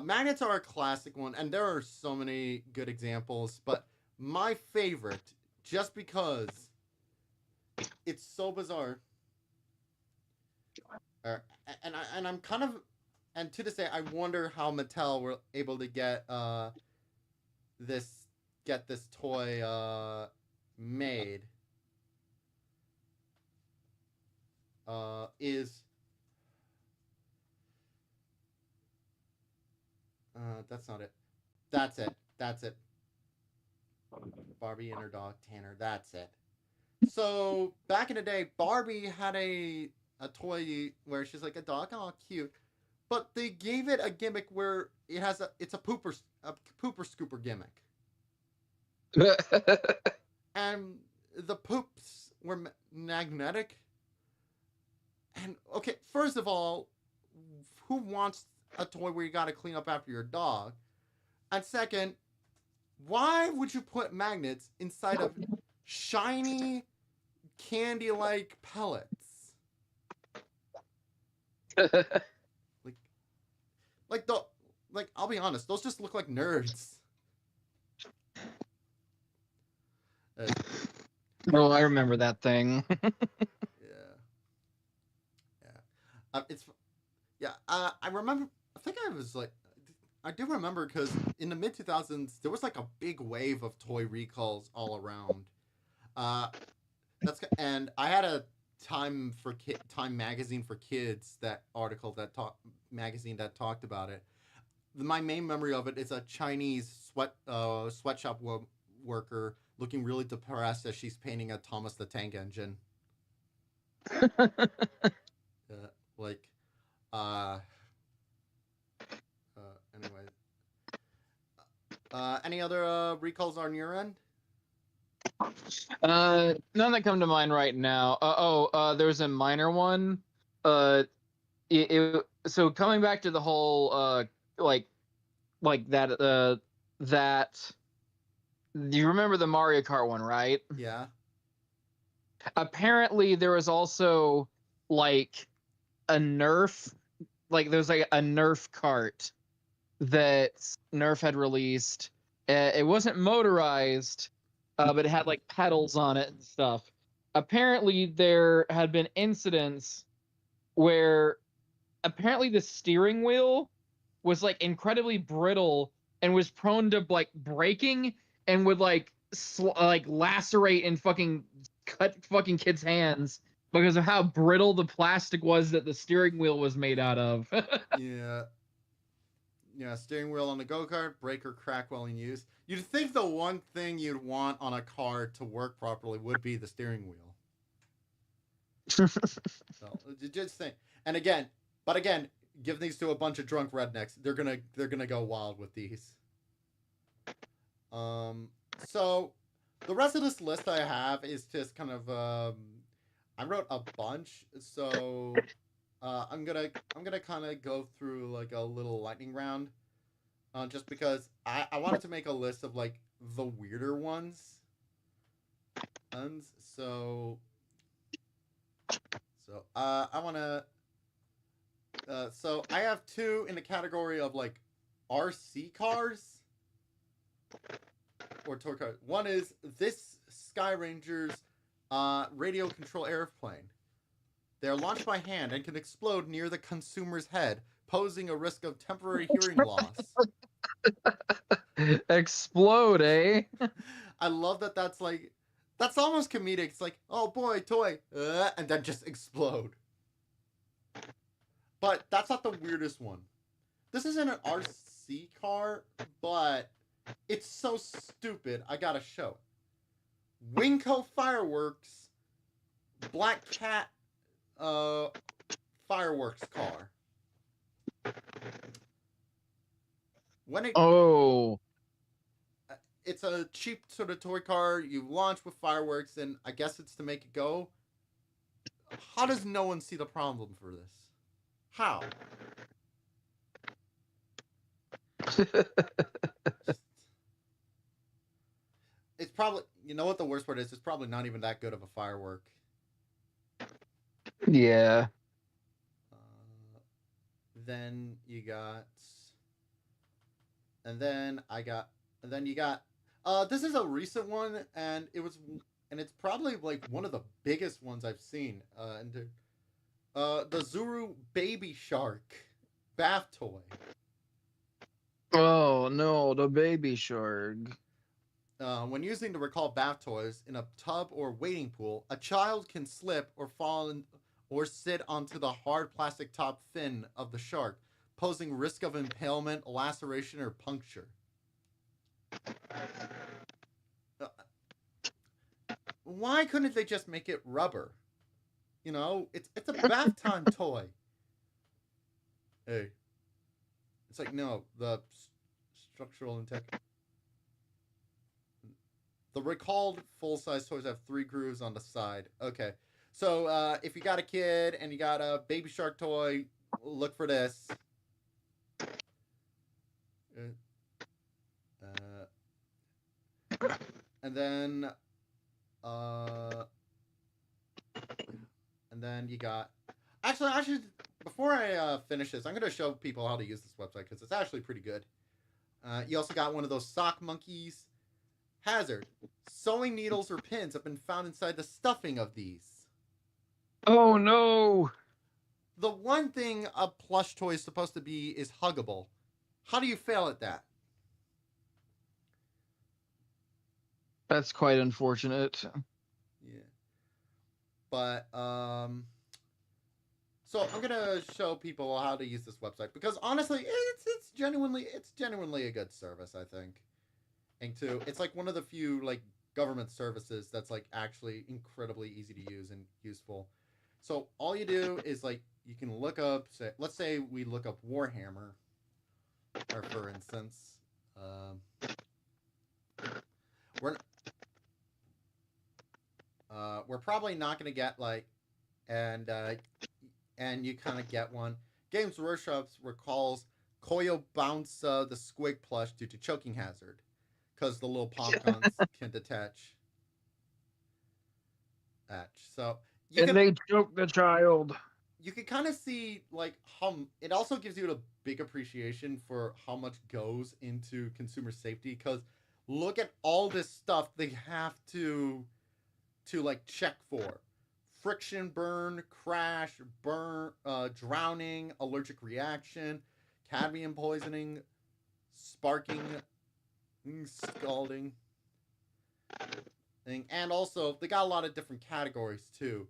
magnets are a classic one, and there are so many good examples. But my favorite, just because it's so bizarre, and I'm kind of, and to this day, I wonder how Mattel were able to this this toy made. Is that's not it. That's it. That's it. Barbie and her dog Tanner. That's it. So back in the day, Barbie had a toy where she's like a dog, oh cute, but they gave it a gimmick where it's a pooper scooper gimmick, and the poops were magnetic. And okay, first of all, who wants a toy where you got to clean up after your dog? And second, why would you put magnets inside of shiny candy-like pellets? Like, like the, like I'll be honest, those just look like nerds. Uh, Oh, I remember that thing. yeah, yeah. It's yeah. I remember. I think I was like, I do remember because in the mid 2000s there was like a big wave of toy recalls all around. Uh, and I had a Time magazine for kids that article that talk magazine that talked about it. My main memory of it is a Chinese sweatshop worker looking really depressed as she's painting a Thomas the Tank Engine. Like, uh, anyway. Any other recalls on your end? None that come to mind right now. There's a minor one. So coming back to the whole like that. You remember the Mario Kart one, right? Yeah. Apparently, there was also like a Nerf, like there's like a Nerf cart that Nerf had released. It wasn't motorized, but it had like pedals on it and stuff. Apparently, there had been incidents where apparently the steering wheel was like incredibly brittle and was prone to like breaking and would like like lacerate and fucking cut fucking kids' hands because of how brittle the plastic was that the steering wheel was made out of. Yeah. Yeah, steering wheel on a go-kart, breaker crack while in use. You'd think the one thing you'd want on a car to work properly would be the steering wheel. So just think. And again, but again, give these to a bunch of drunk rednecks. They're gonna go wild with these. So the rest of this list I have is just kind of I wrote a bunch, so I'm gonna kind of go through like a little lightning round, just because I wanted to make a list of like the weirder ones, and I wanna so I have two in the category of like RC cars or tour cars. One is this Sky Ranger's radio control airplane. They are launched by hand and can explode near the consumer's head, posing a risk of temporary hearing loss. Explode, eh? I love that that's almost comedic. It's like, oh boy, toy, and then just explode. But that's not the weirdest one. This isn't an RC car, but it's so stupid, I gotta show it. Winco Fireworks Black Cat fireworks car. When it Oh, it's a cheap sort of toy car you launch with fireworks, and I guess it's to make it go. How does no one see the problem for this? How? Just, it's probably, you know what the worst part is? It's probably not even that good of a firework. yeah. Then you got, and then I got, and then you got. This is a recent one, and it's probably like one of the biggest ones I've seen. The Zuru Baby Shark bath toy. Oh no, the baby shark. When using to recall bath toys in a tub or wading pool, a child can slip or fall or sit onto the hard plastic top fin of the shark, posing risk of impalement, laceration, or puncture. Why couldn't they just make it rubber? You know, it's a bath time toy. Hey, it's like no, the structural and tech. The recalled full-size toys have 3 grooves on the side. Okay, so if you got a kid and you got a baby shark toy, look for this. And then uh and then you got actually before I finish this, I'm gonna show people how to use this website because it's actually pretty good. You also got one of those sock monkeys. Hazard: sewing needles or pins have been found inside the stuffing of these. Oh no! The one thing a plush toy is supposed to be is huggable. How do you fail at that? That's quite unfortunate. Yeah. But so I'm gonna show people how to use this website because honestly, it's genuinely a good service, I think. And two, it's like one of the few like government services that's like actually incredibly easy to use and useful. So all you do is like you can look up, say, let's say we look up Warhammer, or for instance, um, we're we're probably not gonna get like and uh, and you kind of get one. Games Workshop recalls Koyo bounce the squig plush due to choking hazard because the little popguns can detach. So you And can they choked the child. kind of see like how it also gives you a big appreciation for how much goes into consumer safety because look at all this stuff they have to like check for friction burn, crash, burn, drowning, allergic reaction, cadmium poisoning, sparking, scalding thing. And also they got a lot of different categories too.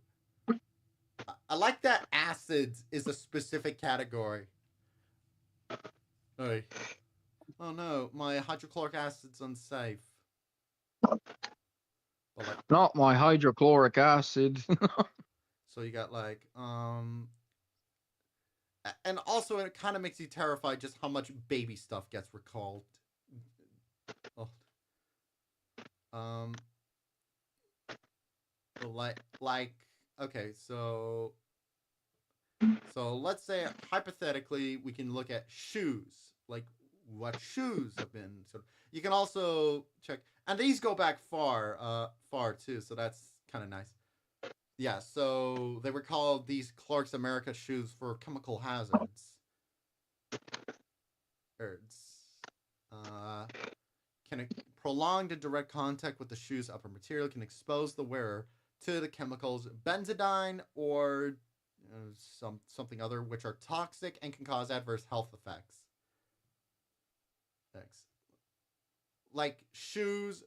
I like that acids is a specific category. Hey. Oh no, my hydrochloric acid's unsafe. But like, Not my hydrochloric acid. so you got like, and also it kind of makes you terrified just how much baby stuff gets recalled. Oh. Um, like, okay, so let's say hypothetically we can look at shoes, like what shoes have been. So you can also check, and these go back far too. So that's kind of nice. Yeah, so they were called these Clark's America shoes for chemical hazards. Uh, can prolonged and direct contact with the shoe's upper material can expose the wearer to the chemicals benzidine or something other, which are toxic and can cause adverse health effects. Like shoes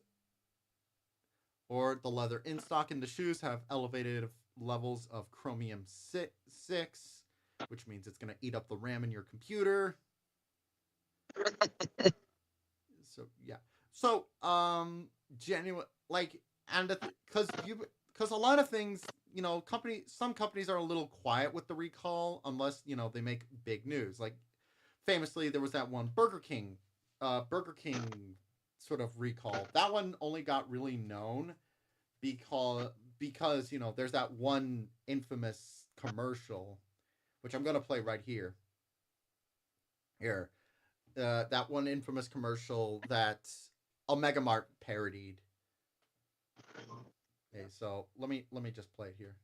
or the leather in stock in the shoes have elevated levels of chromium 6, which means it's going to eat up the RAM in your computer. So yeah. So genuine like and because a lot of things, some companies are a little quiet with the recall unless, they make big news. Like famously there was that one Burger King sort of recall. That one only got really known because there's that one infamous commercial which I'm going to play right here. That one infamous commercial that Omega Mart parodied. Okay, so let me just play it here.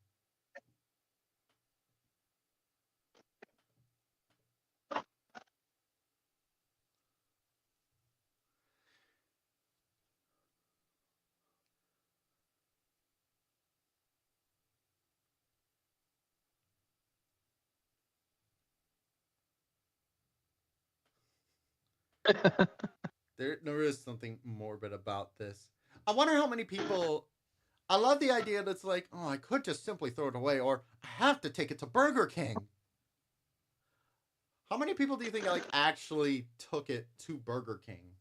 There is something morbid about this. I wonder how many people. I love the idea that's like, oh, I could just simply throw it away, or I have to take it to Burger King. How many people do you think like actually took it to Burger King?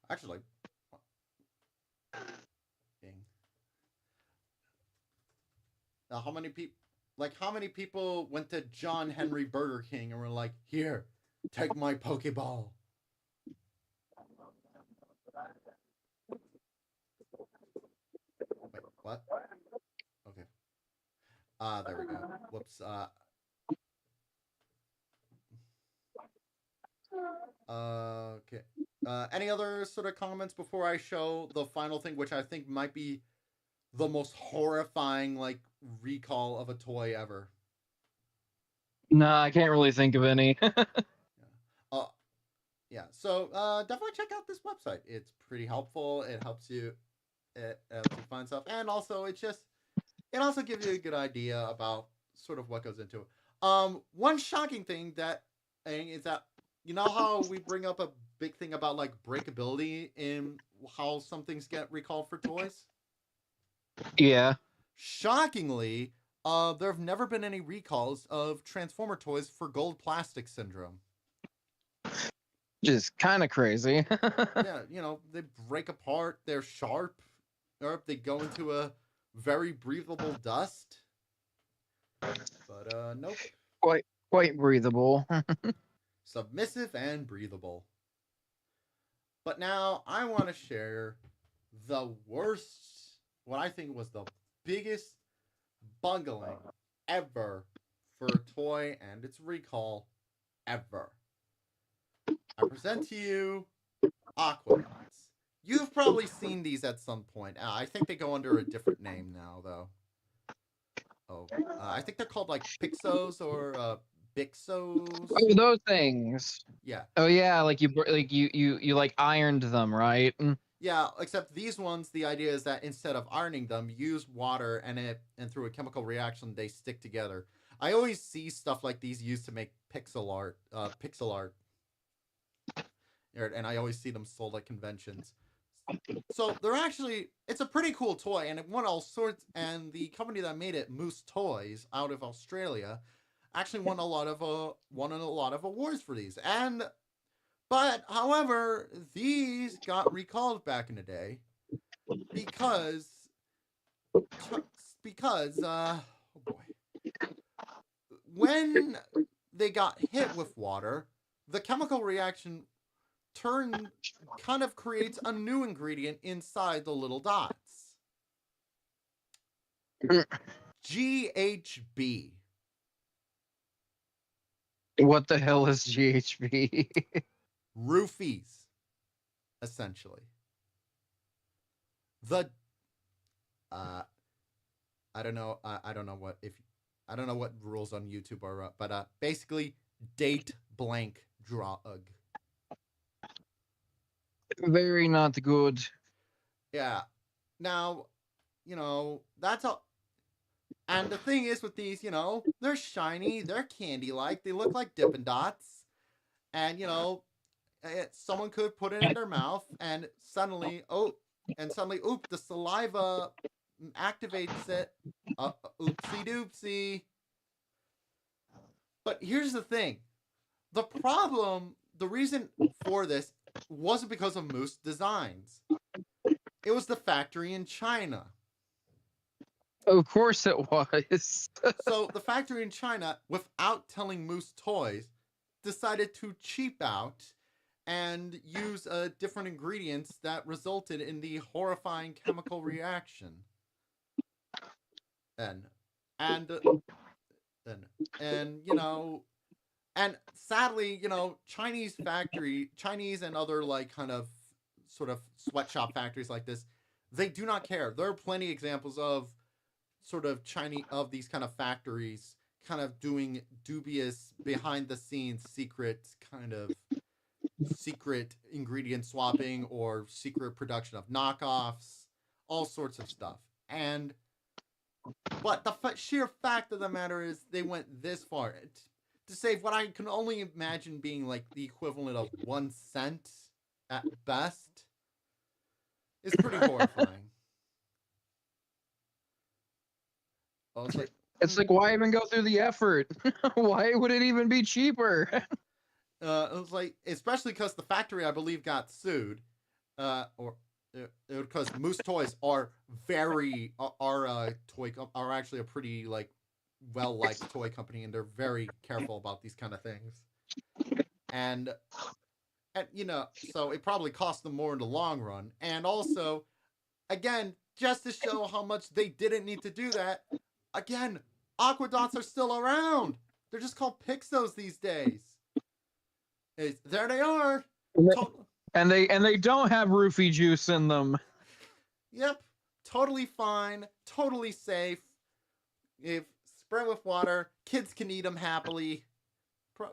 Actually, King. How many people? Like, how many people went to John Henry Burger King and were like, "Here, take my Pokeball." Wait, what? Okay. There we go. Whoops. Okay. Any other sort of comments before I show the final thing, which I think might be the most horrifying like recall of a toy ever? No, I can't really think of any. Yeah. Yeah. So definitely check out this website. It's pretty helpful. It helps you find stuff, and also it also gives you a good idea about sort of what goes into it. One shocking thing is that you know how we bring up a big thing about like breakability in how some things get recalled for toys. Yeah, Shockingly, there have never been any recalls of Transformer toys for gold plastic syndrome. just kind of crazy. Yeah, you know, they break apart, they're sharp, or they go into a very breathable dust. But nope. Quite breathable. Submissive and breathable. But now I want to share the worst, what I think was the biggest bungling ever for a toy and its recall ever. I present to you Aquabots. You've probably seen these at some point. I think they go under a different name now, though. Oh, I think they're called like Pixos or Bixos. Oh, those things. Yeah, Oh yeah, like you like ironed them, right? yeah. Except these ones, the idea is that instead of ironing them, you use water and through a chemical reaction they stick together. I always see stuff like these used to make pixel art, and I always see them sold at conventions. So they're actually it's a pretty cool toy, and it won all sorts. And the company that made it, Moose Toys, out of Australia, actually won a lot of awards for these. And but however, these got recalled back in the day because oh boy, when they got hit with water, the chemical reaction turn kind of creates a new ingredient inside the little dots. GHB. What the hell is GHB? Roofies, essentially. The I don't know. I don't know what if I don't know what rules on YouTube are, but basically, date blank drug. Very not good. Yeah. Now, you know that's all. And the thing is with these, you know, they're shiny, they're candy-like, they look like Dippin' Dots, and you know, someone could put it in their mouth, and suddenly, the saliva activates it. Oopsie doopsie. But here's the thing: the reason for this wasn't because of Moose Designs. It was the factory in China. Of course it was. So the factory in China, without telling Moose Toys, decided to cheap out and use different ingredients that resulted in the horrifying chemical reaction. And and and you know, and sadly, you know, Chinese and other like kind of sort of sweatshop factories like this, they do not care. There are plenty of examples of sort of Chinese of these kind of factories kind of doing dubious behind the scenes secret ingredient swapping or secret production of knockoffs, all sorts of stuff. And but the sheer fact of the matter is they went this far to save what I can only imagine being like the equivalent of 1 cent at best is pretty horrifying. I was like, It's like, why even go through the effort? Why would it even be cheaper? it was like, especially because the factory, I believe, got sued, or because Moose Toys are are actually a pretty like well liked toy company, and they're very careful about these kind of things, and you know, so it probably cost them more in the long run, and also, again, just to show how much they didn't need to do that, again, Aquadots are still around. They're just called Pixos these days. There they are. And they don't have roofie juice in them. Yep, totally fine, totally safe. If spray with water, kids can eat them happily. Pro-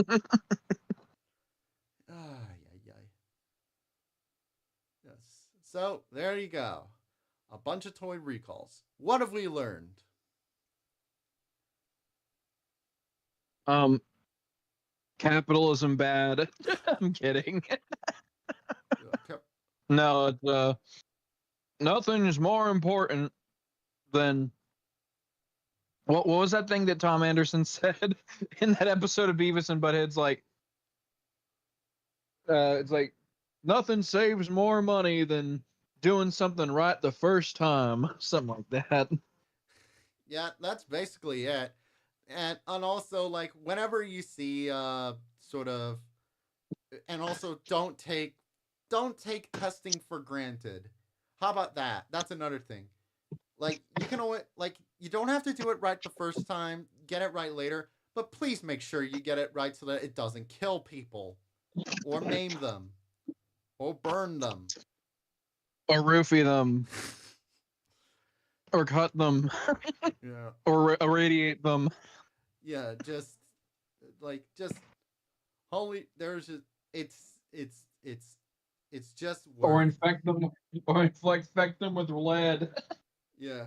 yeah. Yes. So there you go. A bunch of toy recalls. What have we learned? Capitalism bad. I'm kidding. Okay. No, it's nothing is more important than what was that thing that Tom Anderson said in that episode of Beavis and Butthead's it's like nothing saves more money than doing something right the first time. Something like that. Yeah, that's basically it. And also like whenever you see sort of and also don't take testing for granted. How about that? That's another thing. Like you can always like you don't have to do it right the first time, get it right later, but please make sure you get it right so that it doesn't kill people or maim them or burn them. Or roofie them. Or cut them. Yeah. Or irradiate them. Yeah, just holy there's just it's just Or work. infect them. Or infect them with lead. Yeah.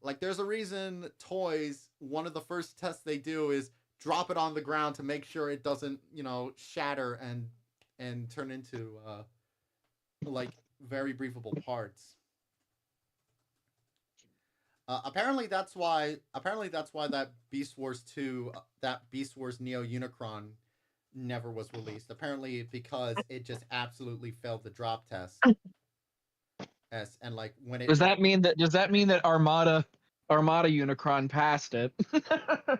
Like there's a reason toys, one of the first tests they do is drop it on the ground to make sure it doesn't, shatter and turn into like very breathable parts. Apparently that's why that Beast Wars 2 that Beast Wars Neo Unicron never was released. Apparently because it just absolutely failed the drop test. And like when it Does that mean that Armada Unicron passed it?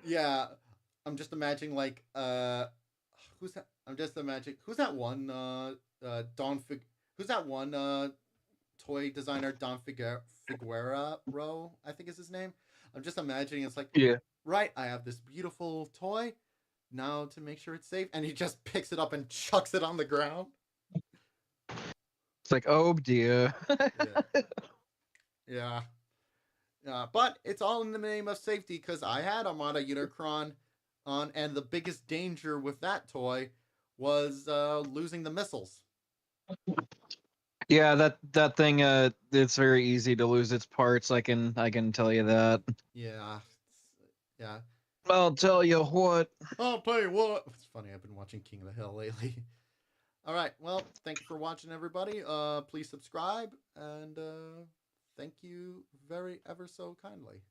yeah, I'm just imagining like who's that? I'm just imagining who's that one Don Fig who's that one toy designer Don Figueroa I think is his name. I'm just imagining it's like Yeah. right, I have this beautiful toy now to make sure it's safe, and he just picks it up and chucks it on the ground. It's like, oh dear. Yeah, yeah, yeah. But it's all in the name of safety because I had Armada Unicron on, and the biggest danger with that toy was losing the missiles. Yeah, that thing it's very easy to lose its parts. I can tell you that. Yeah, yeah. I'll tell you what. I'll tell you what. It's funny. I've been watching King of the Hill lately. All right. Well, thank you for watching, everybody. Please subscribe and thank you very ever so kindly.